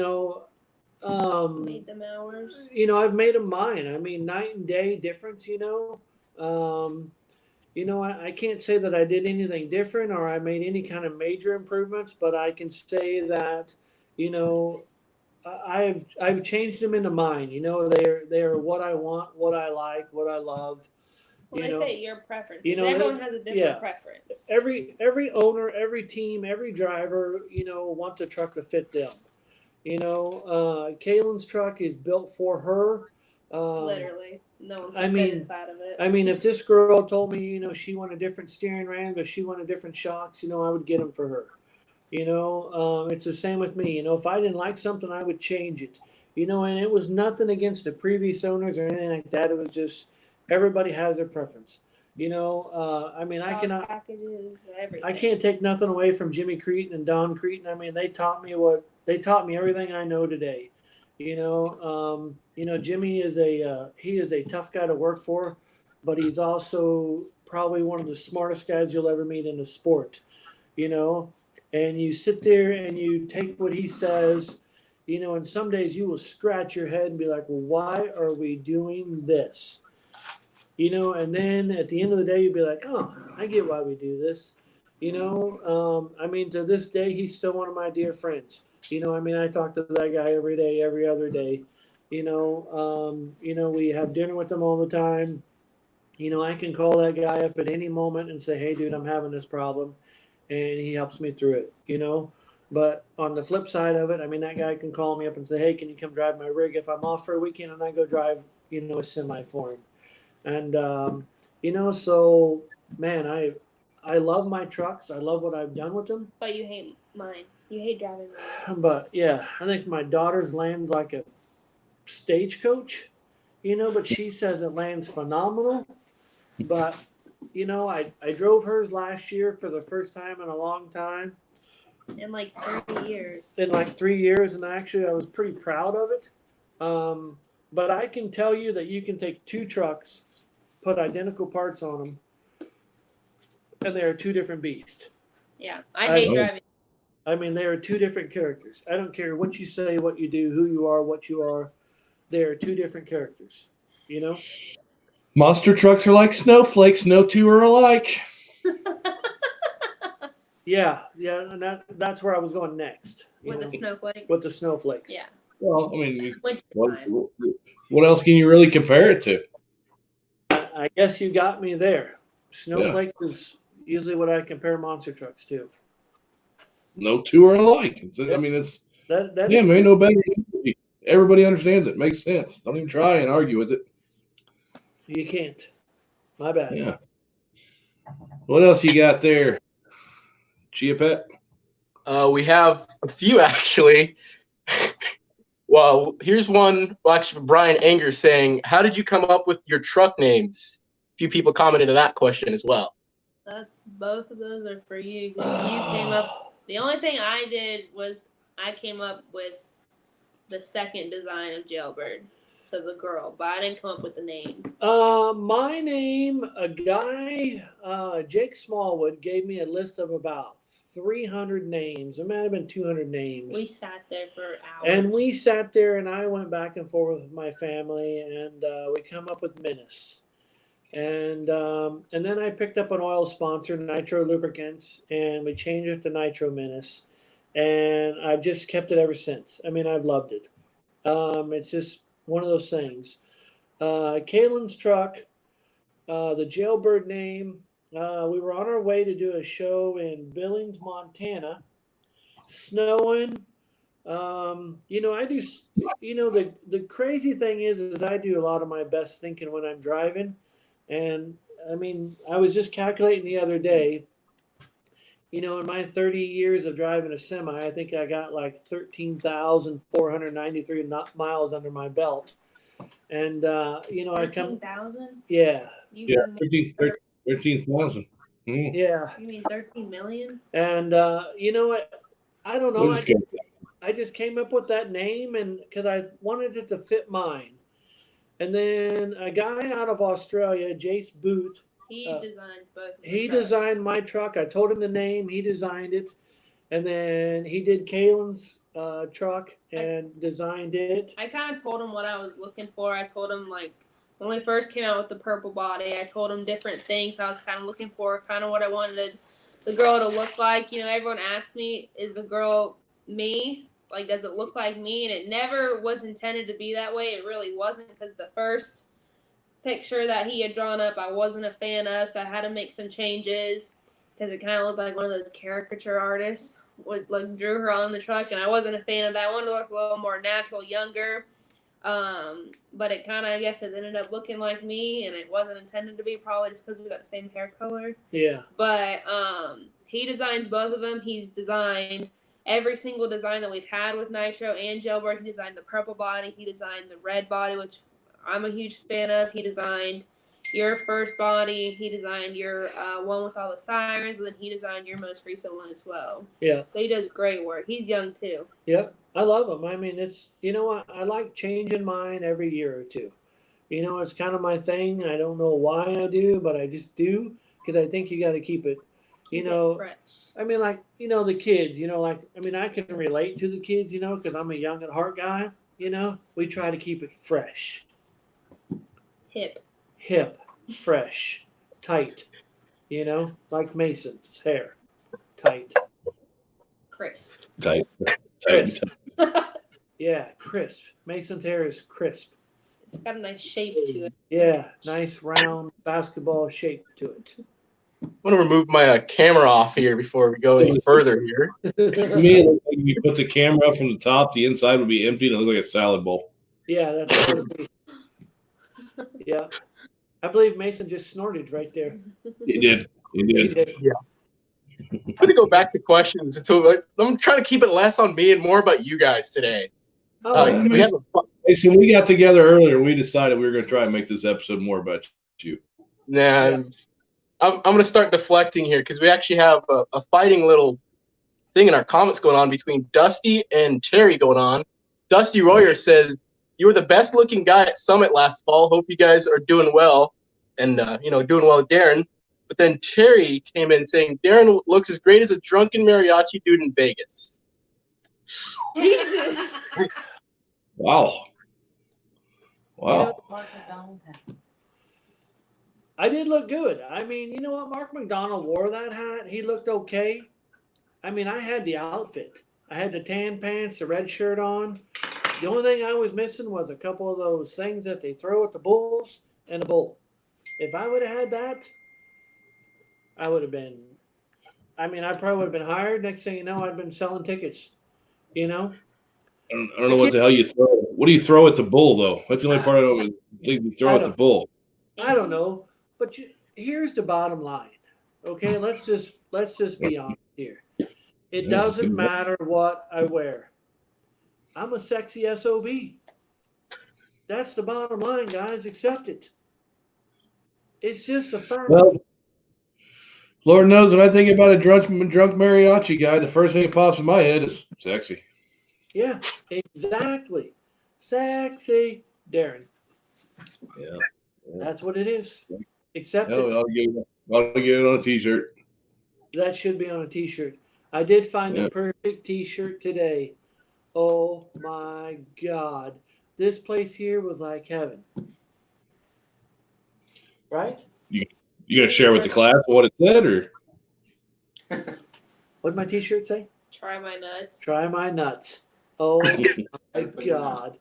them ours. I've made them mine. I mean, night and day difference, I can't say that I did anything different or I made any kind of major improvements, but I can say that, I've changed them into mine. They're what I want, what I like, what I love. Well, they fit your preference. Everyone has a different preference. Every owner, every team, every driver, wants a truck to fit them. Kaylyn's truck is built for her. Literally, no one can fit inside of it. I mean, if this girl told me, she wanted different steering rams or she wanted different shocks, I would get them for her. It's the same with me. If I didn't like something, I would change it. And it was nothing against the previous owners or anything like that. It was just everybody has their preference. I mean, Shock I cannot. Packages, everything. I can't take nothing away from Jimmy Cretin and Don Cretin. I mean, they taught me everything I know today. Jimmy is a tough guy to work for, but he's also probably one of the smartest guys you'll ever meet in the sport. And you sit there and you take what he says, and some days you will scratch your head and be like, well, why are we doing this? And then at the end of the day, you'll be like, oh, I get why we do this. I mean, to this day, he's still one of my dear friends. I talk to that guy every day, every other day. We have dinner with him all the time. I can call that guy up at any moment and say, hey, dude, I'm having this problem. And he helps me through it, But on the flip side of it, I mean, that guy can call me up and say, hey, can you come drive my rig if I'm off for a weekend and I go drive, a semi for him. And, so, man, I love my trucks. I love what I've done with them. But you hate mine. You hate driving mine. But, yeah, I think my daughter's lands like a stagecoach, but she says it lands phenomenal. But, I drove hers last year for the first time in a long time. In like 3 years. In like 3 years, and actually I was pretty proud of it. But I can tell you that you can take two trucks, put identical parts on them, and they are two different beasts. Yeah, I hate driving. I mean, they are two different characters. I don't care what you say, what you do, who you are, what you are. They are two different characters, Monster trucks are like snowflakes. No two are alike. Yeah, and that's where I was going next. With the snowflakes? With the snowflakes. Yeah. Well, I mean, what else can you really compare it to? I guess you got me there. Snowflakes is usually what I compare monster trucks to. no two are alike. I mean, it's That man, ain't no better. Everybody understands it. Makes sense. Don't even try and argue with it. you can't. My bad. Yeah. What else you got there, Chia Pet? We have a few actually. Well, here's one. Well, actually, Brian Anger saying, "How did you come up with your truck names?" A few people commented on that question as well. That's both of those are for you. 'Cause you came up. The only thing I did was I came up with the second design of Jailbird, so the girl, but I didn't come up with the name. My name, a guy, Jake Smallwood, gave me a list of about 300 names. It might have been 200 names. We sat there for hours. And we sat there, and I went back and forth with my family, and we come up with Menace. And then I picked up an oil sponsor, Nitro Lubricants, and we changed it to Nitro Menace. And I've just kept it ever since. I mean, I've loved it. It's just one of those things. Kaylyn's truck, the Jailbird name. We were on our way to do a show in Billings, Montana. Snowing. I do. The crazy thing is I do a lot of my best thinking when I'm driving, and I mean, I was just calculating the other day. In my 30 years of driving a semi, I think I got like 13,493 miles under my belt. And, I come. 13,000? Yeah. Yeah, 13,000. Yeah. You mean 13 million? And, you know what? I don't know. We'll just go. I just came up with that name and because I wanted it to fit mine. And then a guy out of Australia, Jace Boot, He designs both. he trucks. designed my truck. I told him the name. He designed it. And then he did Kaylyn's truck and designed it. I kind of told him what I was looking for. I told him, like, when we first came out with the purple body, I told him different things I was kind of looking for, kind of what I wanted the girl to look like. Everyone asked me, is the girl me? Like, does it look like me? And it never was intended to be that way. It really wasn't, because the first picture that he had drawn up, I wasn't a fan of, so I had to make some changes because it kind of looked like one of those caricature artists drew her on the truck, and I wasn't a fan of that. I wanted to look a little more natural, younger, but it kind of, I guess, has ended up looking like me, and it wasn't intended to be, probably just because we got the same hair color. Yeah. But he designs both of them. He's designed every single design that we've had with Nitro and Jailbird. He designed the purple body. He designed the red body, which I'm a huge fan of. He designed your first body. He designed your one with all the sirens, and then he designed your most recent one as well. Yeah. So he does great work. He's young too. Yep. I love him. I mean, it's, I like changing mine every year or two. It's kind of my thing. I don't know why I do, but I just do because I think you got to keep it, fresh. I mean, like, the kids, I can relate to the kids, because I'm a young at heart guy, we try to keep it fresh. Hip, fresh, tight, like Mason's hair, tight. Crisp. Tight. Crisp. Yeah, crisp. Mason's hair is crisp. It's got a nice shape to it. Yeah, nice round basketball shape to it. I want to remove my camera off here before we go any further here. For me, it looks like if you put the camera up from the top, the inside would be empty and it look like a salad bowl. Yeah, that's what it would be. Yeah. I believe Mason just snorted right there. He did. Yeah. I'm going to go back to questions. I'm trying to keep it less on me and more about you guys today. Mason, we got together earlier and we decided we were going to try and make this episode more about you. I'm going to start deflecting here because we actually have a fighting little thing in our comments going on between Dusty and Terry going on. Dusty Royer says, "You were the best looking guy at Summit last fall. Hope you guys are doing well and, doing well with Darren." But then Terry came in saying, "Darren looks as great as a drunken mariachi dude in Vegas." Jesus. Wow. I did look good. I mean, you know what? Mark McDonald wore that hat. He looked okay. I mean, I had the outfit. I had the tan pants, the red shirt on. The only thing I was missing was a couple of those things that they throw at the bulls and a bull. If I would have had that, I would have been I mean, I probably would have been hired. Next thing you know, I'd been selling tickets. You know, I don't know what the hell you throw. What do you throw at the bull, though? That's the only part I don't think you throw at the bull. I don't know, but here's the bottom line. Okay, let's just be honest here. It doesn't matter what I wear. I'm a sexy SOB. That's the bottom line, guys. Accept it. It's just a fact. Well, Lord knows when I think about a drunk mariachi guy, the first thing that pops in my head is sexy. Yeah, exactly. Sexy Darren. Yeah. That's what it is. Accept Oh, it. I'll get it on a T-shirt. That should be on a T-shirt. I did find the perfect T-shirt today. Oh my God. This place here was like heaven. Right? You gonna share with the class what it said, or What'd my T-shirt say? Try my nuts. Try my nuts. Oh my God.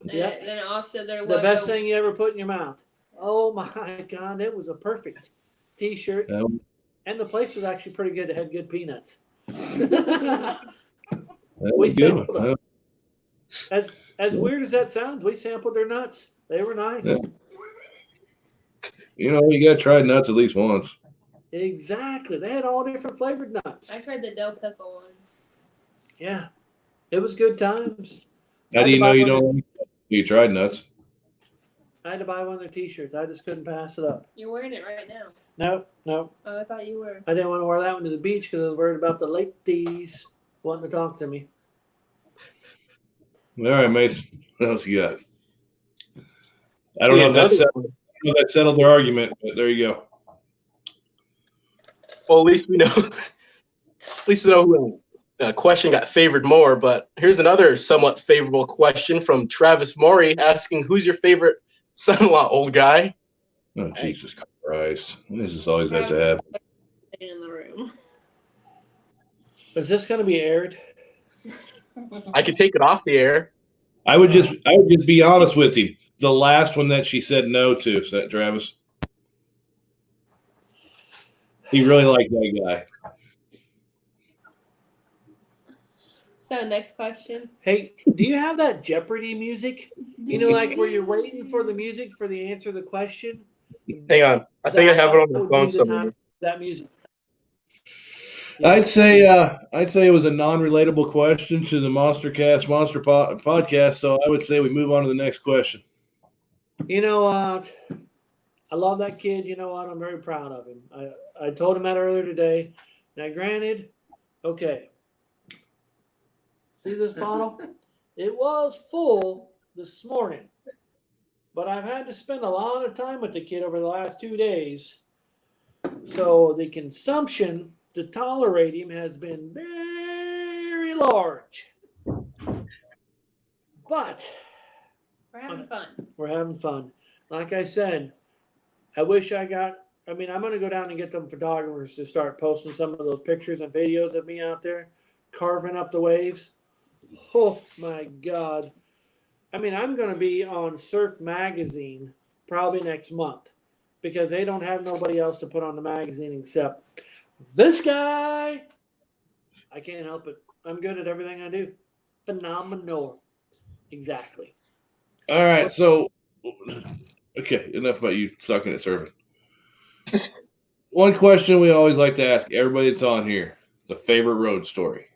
Yep. Then also their The logo. best thing you ever put in your mouth. Oh my God. It was a perfect T-shirt. And the place was actually pretty good. It had good peanuts. We sampled them. As weird as that sounds, we sampled their nuts. They were nice. Yeah. You know, you gotta try nuts at least once. Exactly. They had all different flavored nuts. I tried the dill pickle one. Yeah. It was good times. How do you know you don't like nuts? You tried nuts. I had to buy one of their T-shirts. I just couldn't pass it up. You're wearing it right now. No. Oh, I thought you were. I didn't want to wear that one to the beach because I was worried about the ladies wanting to talk to me. All right, Mace. What else you got? I don't know if that settled their argument, but there you go. Well, at least we know. At least we know who question got favored more. But here's another somewhat favorable question from Travis Maury asking, "Who's your favorite son-in-law, old guy?" Oh, Jesus Christ! This is always have to happen. In the room. Is this going to be aired? I could take it off the air. I would just be honest with him. The last one that she said no to, Travis. He really liked that guy. So next question. Hey, do you have that Jeopardy music? You know, like where you're waiting for the music for the answer to the question? Hang on. I think I have it on my phone somewhere. That music. I'd say it was a non-relatable question to the Monster podcast, so I would say we move on to the next question. You know what? I love that kid. You know what? I'm very proud of him. I told him that earlier today. Now, granted, okay. See this bottle? It was full this morning, but I've had to spend a lot of time with the kid over the last 2 days. So the consumption to tolerate him has been very large. But We're having fun. we're having fun. Like I said, I wish I'm going to go down and get them photographers to start posting some of those pictures and videos of me out there carving up the waves. Oh, my God. I'm going to be on Surf Magazine probably next month because they don't have nobody else to put on the magazine except this guy. I can't help it. I'm good at everything I do. Phenomenal. Exactly. All right, so okay, enough about you sucking at surfing. One question we always like to ask everybody that's on here: the favorite road story.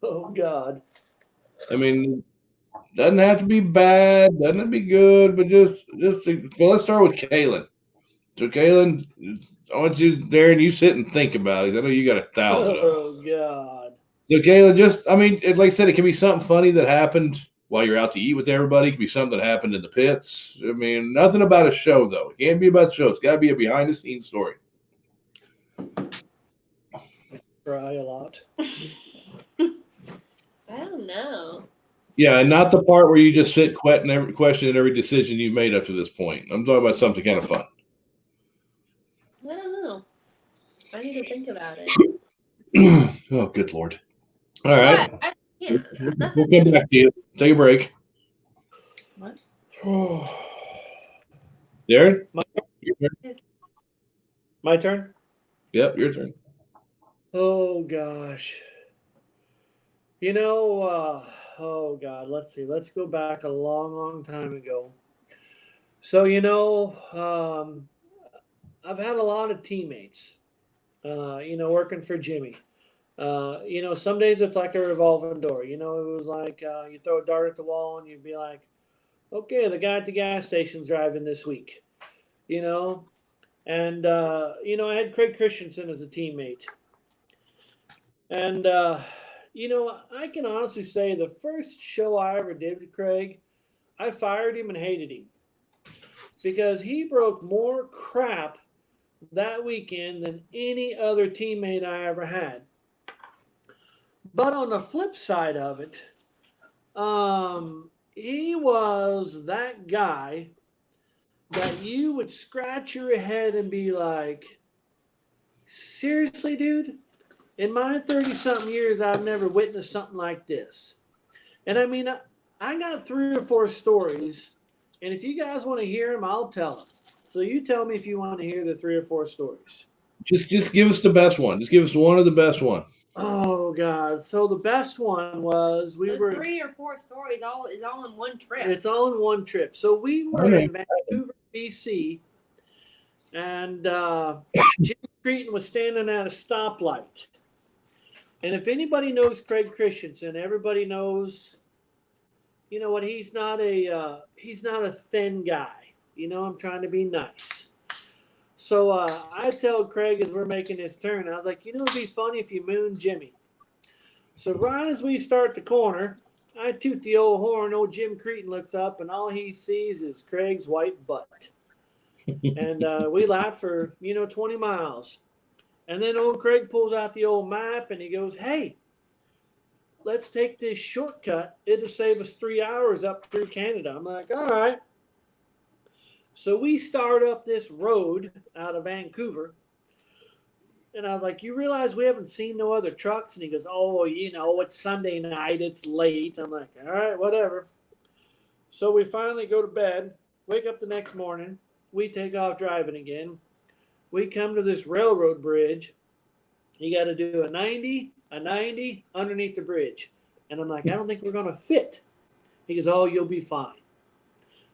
Oh, God. I mean, doesn't have to be bad, doesn't have to be good, but well, let's start with Kaylyn. So, Kaylyn, I want you, Darren, you sit and think about it. I know you got 1,000 of them. Oh, God. So, Kaylyn, like I said, it can be something funny that happened while you're out to eat with everybody. It can be something that happened in the pits. I mean, nothing about a show, though. It can't be about the show. It's got to be a behind-the-scenes story. Cry a lot. I don't know. Yeah, and not the part where you just sit questioning every decision you've made up to this point. I'm talking about something kind of fun. I don't know. I need to think about it. Oh, good Lord. All right. What? I can't. We'll come back to you. Take a break. What? Darren? My turn? Yep, your turn. Oh gosh. Oh God, let's see. Let's go back a long, long time ago. So, I've had a lot of teammates, working for Jimmy. Some days it's like a revolving door. It was like you throw a dart at the wall and you'd be like, okay, the guy at the gas station's driving this week, you know? And, I had Craig Christensen as a teammate. And, I can honestly say the first show I ever did with Craig, I fired him and hated him because he broke more crap that weekend than any other teammate I ever had. But on the flip side of it, he was that guy that you would scratch your head and be like, seriously, dude? In my 30 something years, I've never witnessed something like this. And I mean, I got 3 or 4 stories, and if you guys want to hear them, I'll tell them. So you tell me if you want to hear the 3 or 4 stories. Just give us the best one. Just give us one of the best one. Oh God! So the best one was The 3 or 4 stories is all in one trip. It's all in one trip. So we were in Vancouver, BC, and Jim Cretin was standing at a stoplight. And if anybody knows Craig Christensen, everybody knows. You know what? He's not a thin guy. I'm trying to be nice. So I tell Craig as we're making this turn, I was like, it'd be funny if you mooned Jimmy. So right as we start the corner, I toot the old horn. Old Jim Cretin looks up, and all he sees is Craig's white butt. And we laugh for 20 miles. And then old Craig pulls out the old map, and he goes, "Hey, let's take this shortcut. It'll save us 3 hours up through Canada." I'm like, all right. So we start up this road out of Vancouver. And I was like, you realize we haven't seen no other trucks? And he goes, oh, it's Sunday night. It's late. I'm like, all right, whatever. So we finally go to bed, wake up the next morning. We take off driving again. We come to this railroad bridge. You got to do a 90 underneath the bridge. And I'm like, I don't think we're going to fit. He goes, oh, you'll be fine.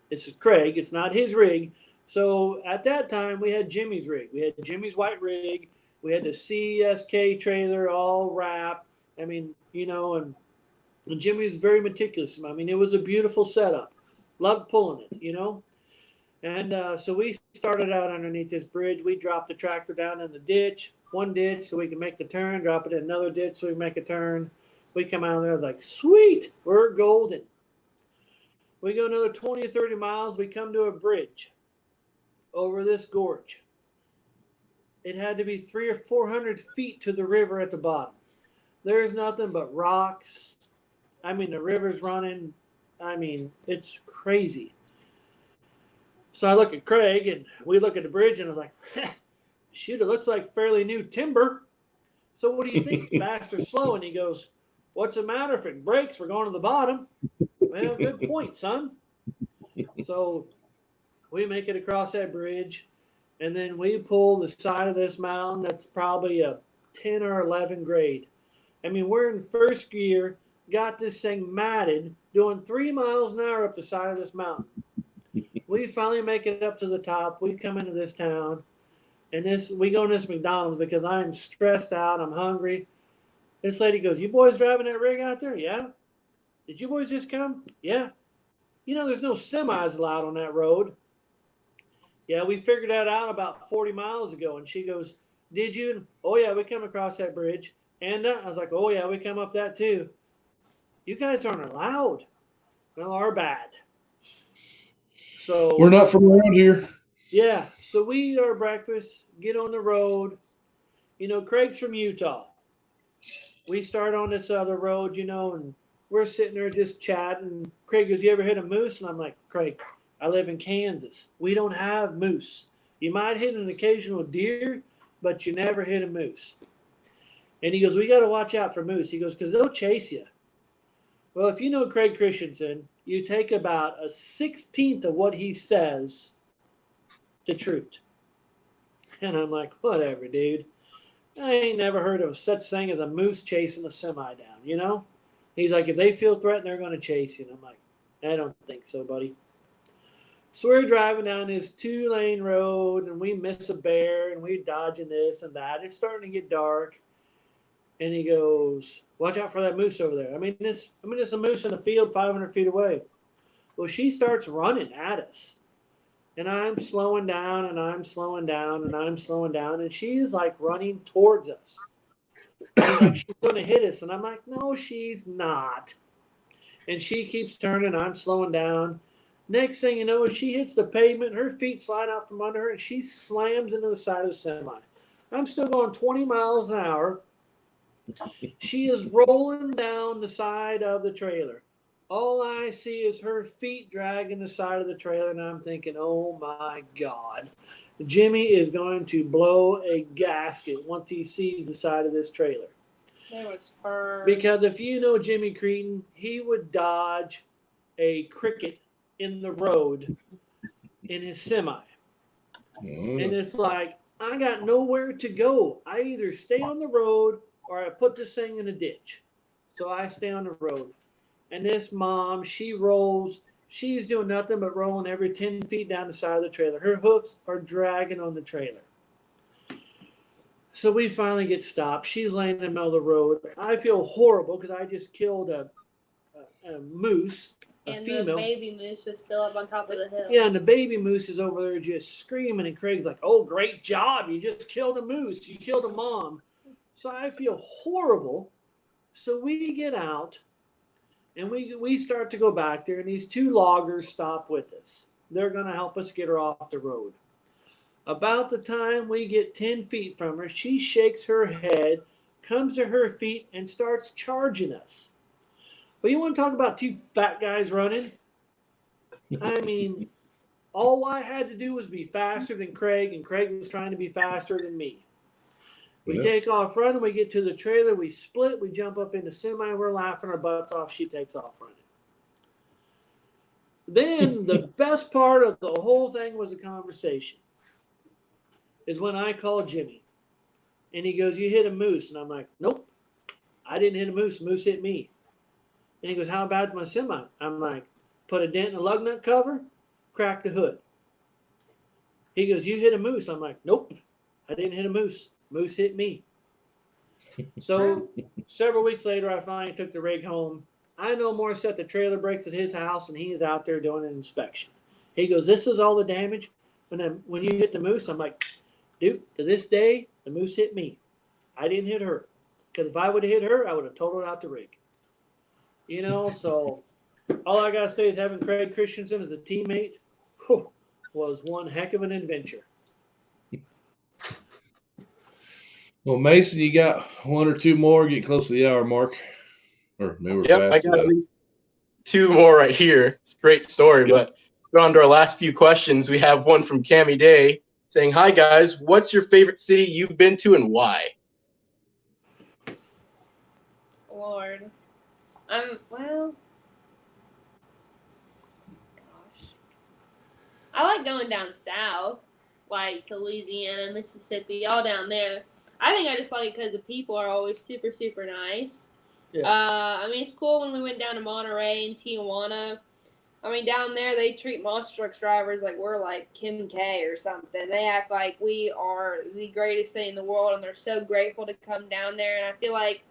This is Craig. It's not his rig. So at that time, we had Jimmy's rig. We had Jimmy's white rig. We had the CSK trailer all wrapped. I mean, and Jimmy was very meticulous. I mean, it was a beautiful setup. Loved pulling it, And so we started out underneath this bridge. We dropped the tractor down in the ditch, one ditch so we can make the turn, drop it in another ditch so we can make a turn. We come out there, I was like, sweet, we're golden. We go another 20 or 30 miles. We come to a bridge over this gorge. It had to be 300 or 400 feet to the river at the bottom. There's nothing but rocks. I mean, the river's running. I mean, it's crazy. So I look at Craig, and we look at the bridge, and I was like, shoot, it looks like fairly new timber. So what do you think, fast or slow? And he goes, what's the matter? If it breaks, we're going to the bottom. Well, good point, son. So we make it across that bridge, and then we pull the side of this mountain that's probably a 10 or 11 grade. I mean, we're in first gear, got this thing matted, doing 3 miles an hour up the side of this mountain. We finally make it up to the top. We come into this town, and we go to this McDonald's because I'm stressed out. I'm hungry. This lady goes, you boys driving that rig out there? Yeah. Did you boys just come? Yeah. There's no semis allowed on that road. Yeah, we figured that out about 40 miles ago. And she goes, did you? Oh, yeah, we come across that bridge. And I was like, oh, yeah, we come up that too. You guys aren't allowed. Well, our bad. So we're not from around here. Yeah. So we eat our breakfast, get on the road. Craig's from Utah. We start on this other road, and we're sitting there just chatting. Craig goes, you ever hit a moose? And I'm like, Craig, I live in Kansas. We don't have moose. You might hit an occasional deer, but you never hit a moose. And he goes, we got to watch out for moose. He goes, because they'll chase you. Well, if you know Craig Christensen, you take about a 16th of what he says to truth. And I'm like, whatever, dude. I ain't never heard of such thing as a moose chasing a semi down, you know? He's like, if they feel threatened, they're going to chase you. And I'm like, I don't think so, buddy. So we're driving down this 2-lane road, and we miss a bear, and we're dodging this and that. It's starting to get dark. And he goes, watch out for that moose over there. It's a moose in a field 500 feet away. Well, she starts running at us. And I'm slowing down, and I'm slowing down, and I'm slowing down. And she's like running towards us. He's like, she's going to hit us. And I'm like, no, she's not. And she keeps turning. I'm slowing down. Next thing you know, she hits the pavement. Her feet slide out from under her, and she slams into the side of the semi. I'm still going 20 miles an hour. She is rolling down the side of the trailer. All I see is her feet dragging the side of the trailer, and I'm thinking, oh my God. Jimmy is going to blow a gasket once he sees the side of this trailer. There was her. Because if you know Jimmy Cretin, he would dodge a cricket in the road in his semi. And it's like, I got nowhere to go. I either stay on the road or I put this thing in a ditch. So I stay on the road. And this mom, she rolls. She's doing nothing but rolling every 10 feet down the side of the trailer. Her hoofs are dragging on the trailer. So we finally get stopped. She's laying in the middle of the road. I feel horrible because I just killed a moose, a female. The baby moose was still up on top of the hill. Yeah, and the baby moose is over there just screaming. And Craig's like, oh, great job. You just killed a moose. You killed a mom. So I feel horrible. So we get out. And we start to go back there, and these 2 loggers stop with us. They're going to help us get her off the road. About the time we get 10 feet from her, she shakes her head, comes to her feet, and starts charging us. But you want to talk about 2 fat guys running? I mean, all I had to do was be faster than Craig, and Craig was trying to be faster than me. We take off running. We get to the trailer. We split. We jump up in the semi. We're laughing our butts off. She takes off running. Then the best part of the whole thing was a conversation. Is when I called Jimmy. And he goes, you hit a moose. And I'm like, nope. I didn't hit a moose. Moose hit me. And he goes, how bad's my semi? I'm like, put a dent in the lug nut cover, crack the hood. He goes, you hit a moose. I'm like, nope. I didn't hit a moose. Moose hit me. So several weeks later, I finally took the rig home. I no more set the trailer brakes at his house, and he's out there doing an inspection. He goes, this is all the damage? When you hit the moose, I'm like, dude, to this day, the moose hit me. I didn't hit her. Because if I would have hit her, I would have totaled out the rig. You know, so all I got to say is having Craig Christensen as a teammate was one heck of an adventure. Well, Mason, you got 1 or 2 more. Get close to the hour mark. Or maybe we're Yep, I past got that. 2 more right here. It's a great story, but we're on to our last few questions. We have one from Cammie Day saying, hi, guys. What's your favorite city you've been to and why? Lord. I like going down south, like to Louisiana, Mississippi, all down there. I think I just like it because the people are always super, super nice. Yeah. It's cool when we went down to Monterey and Tijuana. Down there they treat monster truck drivers like we're like Kim K or something. They act like we are the greatest thing in the world, and they're so grateful to come down there. And I feel like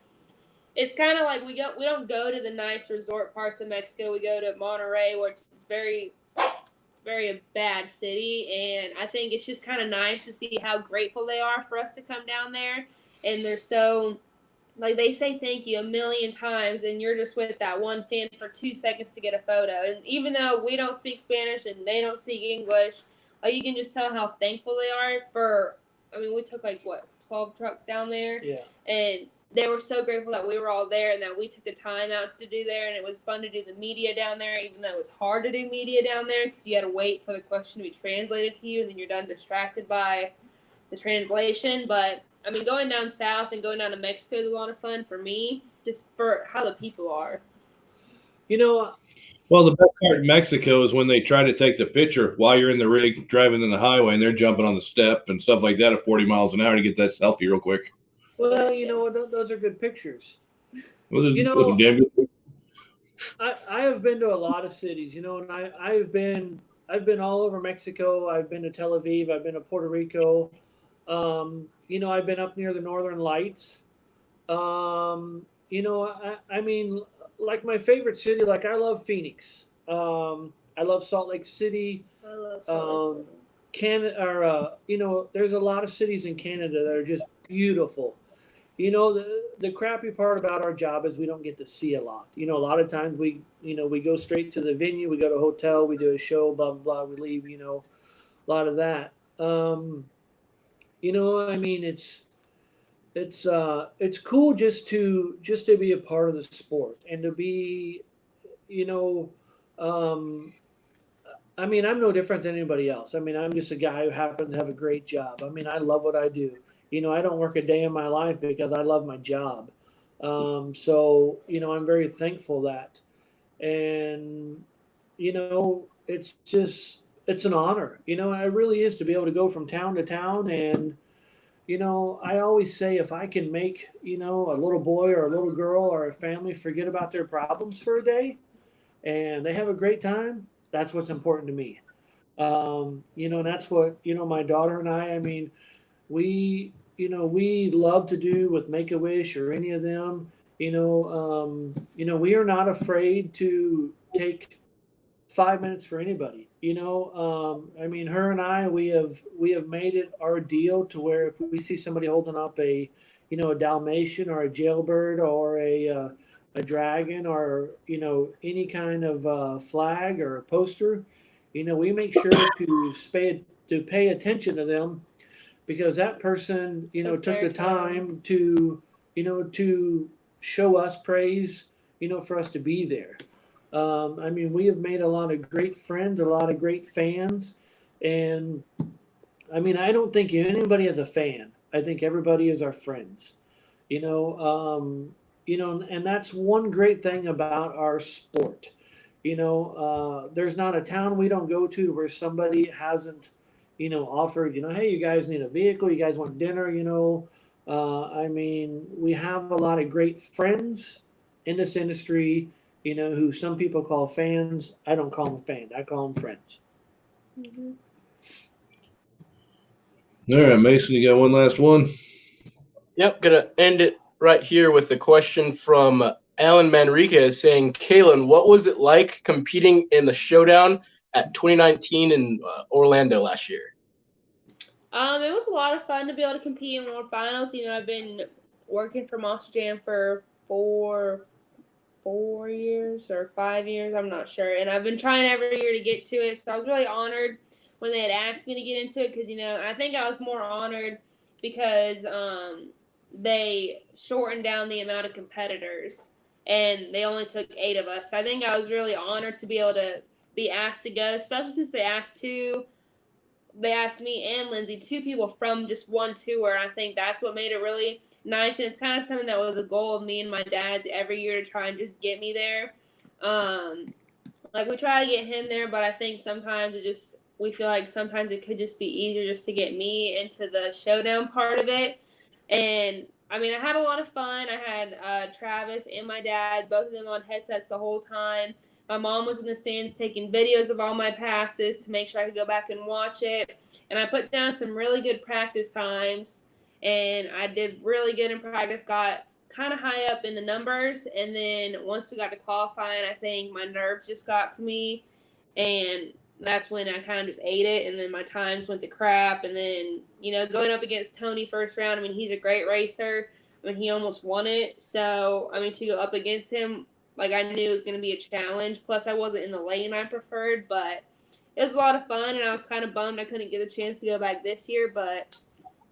it's kind of like we don't go to the nice resort parts of Mexico. We go to Monterey, which is very a bad city, and I think it's just kind of nice to see how grateful they are for us to come down there. And they're so, like, they say thank you a million times, and you're just with that one fan for 2 seconds to get a photo. And even though we don't speak Spanish and they don't speak English, like, you can just tell how thankful they are for. We took 12 trucks down there. Yeah. And they were so grateful that we were all there and that we took the time out to do there. And it was fun to do the media down there, even though it was hard to do media down there because you had to wait for the question to be translated to you, and then you're done distracted by the translation. But, going down south and going down to Mexico is a lot of fun for me, just for how the people are. Well, the best part in Mexico is when they try to take the picture while you're in the rig driving in the highway, and they're jumping on the step and stuff like that at 40 miles an hour to get that selfie real quick. Well, you know what? Those are good pictures. Was it, You was it know, damn good? I have been to a lot of cities, and I've been all over Mexico. I've been to Tel Aviv. I've been to Puerto Rico. I've been up near the Northern Lights. I mean, like my favorite city, like I love Phoenix. I love Salt Lake City. I love Salt Um, Lake City. Canada, there's a lot of cities in Canada that are just beautiful. The crappy part about our job is we don't get to see a lot. A lot of times we go straight to the venue, we go to a hotel, we do a show, blah blah blah, we leave. A lot of that. I mean, it's cool just to be a part of the sport and to be, you know, um, I mean, I'm no different than anybody else. I mean, I'm just a guy who happens to have a great job. I mean, I love what I do. I don't work a day in my life because I love my job. I'm very thankful that. And, it's an honor. It really is to be able to go from town to town. And, I always say if I can make, a little boy or a little girl or a family forget about their problems for a day and they have a great time, that's what's important to me. And that's what, my daughter and I mean, we love to do with Make a Wish or any of them. We are not afraid to take 5 minutes for anybody. I mean, her and I, we have made it our deal to where if we see somebody holding up a Dalmatian or a jailbird or a dragon or any kind of flag or a poster, we make sure to pay attention to them because that person took their the time to show us praise for us to be there. I mean, we have made a lot of great friends, a lot of great fans, and I mean, I don't think anybody is a fan. I think everybody is our friends. You know, and that's one great thing about our sport. There's not a town we don't go to where somebody hasn't, offered, hey, you guys need a vehicle, you guys want dinner, I mean, we have a lot of great friends in this industry, who some people call fans. I don't call them fans. I call them friends. Mm-hmm. All right, Mason, you got one last one? Yep, gonna end it right here with a question from Alan Manriquez saying, Kaylyn, what was it like competing in the showdown at 2019 in Orlando last year? It was a lot of fun to be able to compete in more finals. I've been working for Monster Jam for 4 years or 5 years, I'm not sure. And I've been trying every year to get to it. So I was really honored when they had asked me to get into it because, I think I was more honored because they shortened down the amount of competitors and they only took 8 of us. So I think I was really honored to be able to be asked to go, especially since they asked me and Lindsay, 2 people from just one tour. I think that's what made it really nice. And it's kind of something that was a goal of me and my dad's every year to try and just get me there. Like we try to get him there, but I think sometimes we feel like sometimes it could just be easier just to get me into the showdown part of it. And I mean, I had a lot of fun. I had Travis and my dad, both of them on headsets the whole time. My mom was in the stands taking videos of all my passes to make sure I could go back and watch it. And I put down some really good practice times. And I did really good in practice, got kind of high up in the numbers. And then once we got to qualifying, I think my nerves just got to me. And that's when I kind of just ate it. And then my times went to crap. And then, going up against Tony first round, I mean, he's a great racer. I mean, he almost won it. So, I mean, to go up against him, like I knew it was going to be a challenge. Plus, I wasn't in the lane I preferred, but it was a lot of fun, and I was kind of bummed I couldn't get the chance to go back this year. But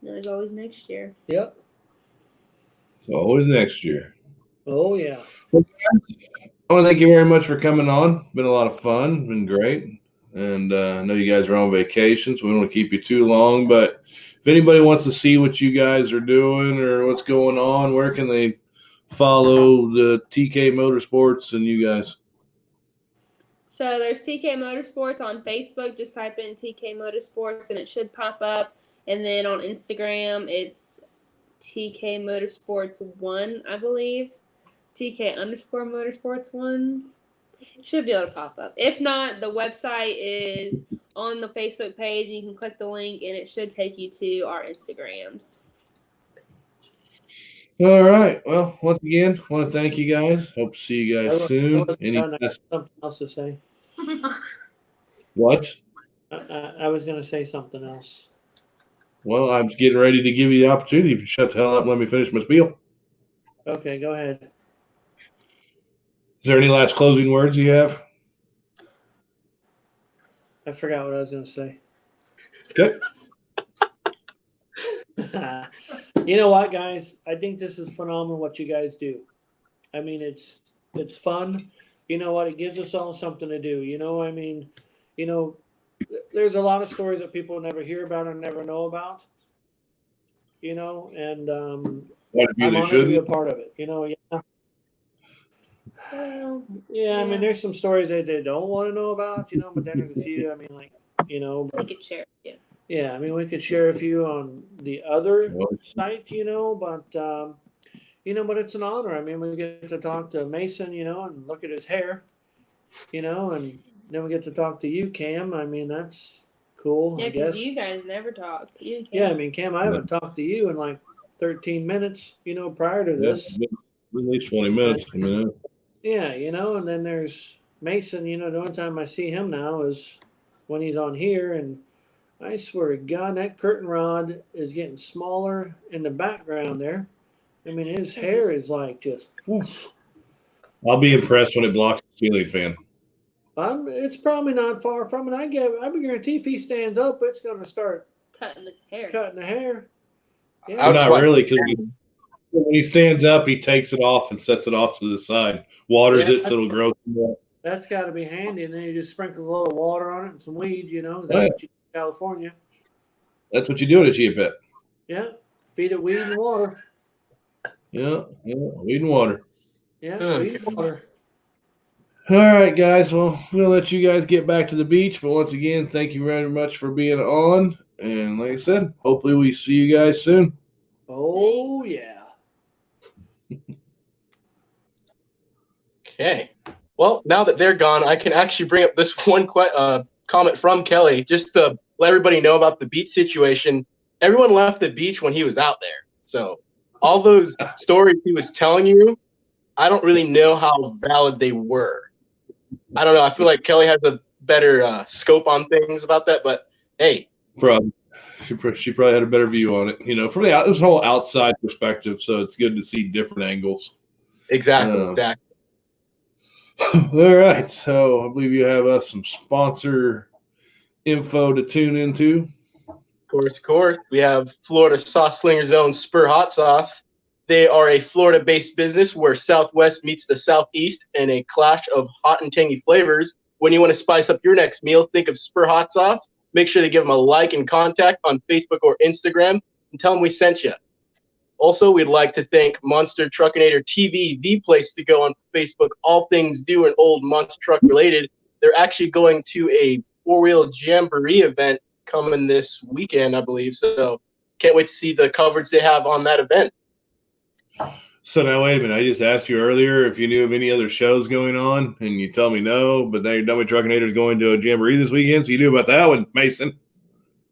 there's always next year. Yep. It's always next year. Oh yeah. I want to thank you very much for coming on. Been a lot of fun. Been great. And I know you guys are on vacation, so we don't want to keep you too long. But if anybody wants to see what you guys are doing or what's going on, where can they follow the TK Motorsports and you guys? So there's TK Motorsports on Facebook. Just type in TK Motorsports and it should pop up. And then on Instagram, it's TK Motorsports 1, I believe. TK_Motorsports 1. Should be able to pop up. If not, the website is on the Facebook page, and you can click the link, and it should take you to our Instagrams. All right. Well, once again, I want to thank you guys. Hope to see you I guys was- soon. I wasn't done. I got last- something else to say. What? I was going to say something else. Well, I'm getting ready to give you the opportunity. If you shut the hell up and let me finish my spiel. Okay, go ahead. Is there any last closing words you have? I forgot what I was going to say. Okay. You know what, guys? I think this is phenomenal what you guys do. I mean, it's fun. You know what? It gives us all something to do. You know, I mean, you know, there's a lot of stories that people never hear about or never know about. You know, and What if you I'm they honored to be a shouldn't? part of it. You know, yeah. Well, Yeah, I mean, Yeah. there's some stories that they don't want to know about, you know, but then there's a few, I mean, like, you know, we could share. Yeah. yeah, I mean, we could share a few on the other Well, site, you know, but, you know, but it's an honor. I mean, we get to talk to Mason, you know, and look at his hair, you know, and then we get to talk to you, Cam. I mean, that's cool, Yeah, I because guess. you guys never talk. You and Yeah, I Cam. mean, Cam, I haven't talked to you in like 13 minutes, you know, prior to yeah, this. at least 20 minutes. I mean, Yeah, you know, and then there's Mason, you know, the only time I see him now is when he's on here, and I swear to God, that curtain rod is getting smaller in the background there. I mean, his hair is like just, whoosh. I'll be impressed when it blocks the ceiling fan. It's probably not far from it. I guarantee if he stands up, it's going to start Cutting the hair. cutting the hair. I Yeah, was Not like- really, because when he stands up, he takes it off and sets it off to the side, waters Yeah. it so it'll grow. that's got to be handy. And then you just sprinkle a little water on it and some weed, you know. That's Right. what you do in California. That's what you do at a Chia Pet. Yeah, feed it weed and water. Yeah, weed and water. Yeah, weed and water. All right, guys. Well, we'll let you guys get back to the beach. But once again, thank you very much for being on. And like I said, hopefully we see you guys soon. Oh, yeah. Okay. Well, now that they're gone, I can actually bring up this one comment from Kelly just to let everybody know about the beach situation. Everyone left the beach when he was out there. So all those stories he was telling you, I don't really know how valid they were. I don't know. I feel like Kelly has a better scope on things about that. But, hey. Probably. She probably had a better view on it. You know, from it was a whole outside perspective, so it's good to see different angles. Exactly. Exactly. All right, so I believe you have some sponsor info to tune into. Of course. We have Florida Sauce Slinger's own Spur Hot Sauce. They are a Florida-based business where Southwest meets the Southeast in a clash of hot and tangy flavors. When you want to spice up your next meal, think of Spur Hot Sauce. Make sure to give them a like and contact on Facebook or Instagram and tell them we sent you. Also, we'd like to thank Monster Truckinator TV, the place to go on Facebook, all things new and old monster truck related. They're actually going to a four-wheel jamboree event coming this weekend, I believe. So can't wait to see the coverage they have on that event. So now, wait a minute. I just asked you earlier if you knew of any other shows going on, and you tell me no, but now your Dummy Truckinator is going to a jamboree this weekend, so you knew about that one, Mason.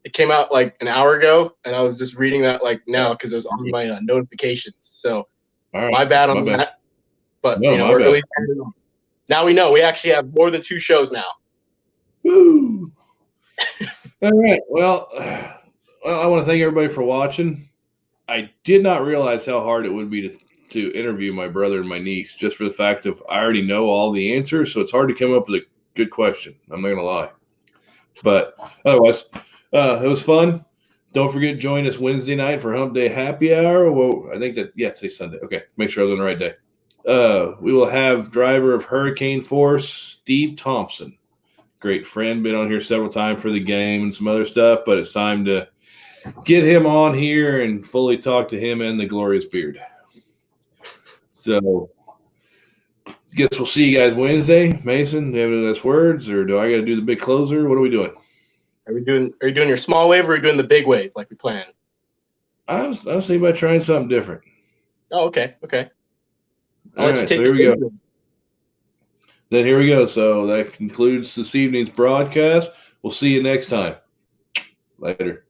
It came out like an hour ago, and I was just reading that like now because it was on my notifications. So All right. my bad on My bad. that. But No, you know, my we're bad. really now we know we actually have more than 2 shows now. Woo! All right. Well, I want to thank everybody for watching. I did not realize how hard it would be to interview my brother and my niece, just for the fact of I already know all the answers, so it's hard to come up with a good question. I'm not going to lie. But otherwise, it was fun. Don't forget, join us Wednesday night for Hump Day Happy Hour. Well, I think today's Sunday. Okay, make sure I was on the right day. We will have driver of Hurricane Force, Steve Thompson. Great friend, been on here several times for the game and some other stuff, but it's time to get him on here and fully talk to him and the Glorious Beard. So, guess we'll see you guys Wednesday. Mason, do you have any last words, or do I got to do the big closer? What are we doing? Are you doing your small wave or are you doing the big wave like we planned? I was thinking about trying something different. Oh, okay. I'll All let you right, take so the here we go. stage. Then here we go. So that concludes this evening's broadcast. We'll see you next time. Later.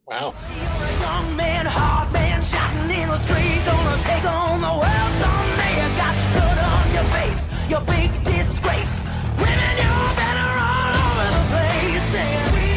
Wow. You're a young man, hard man, shouting in the street, gonna take on the world someday. You got blood on your face, your big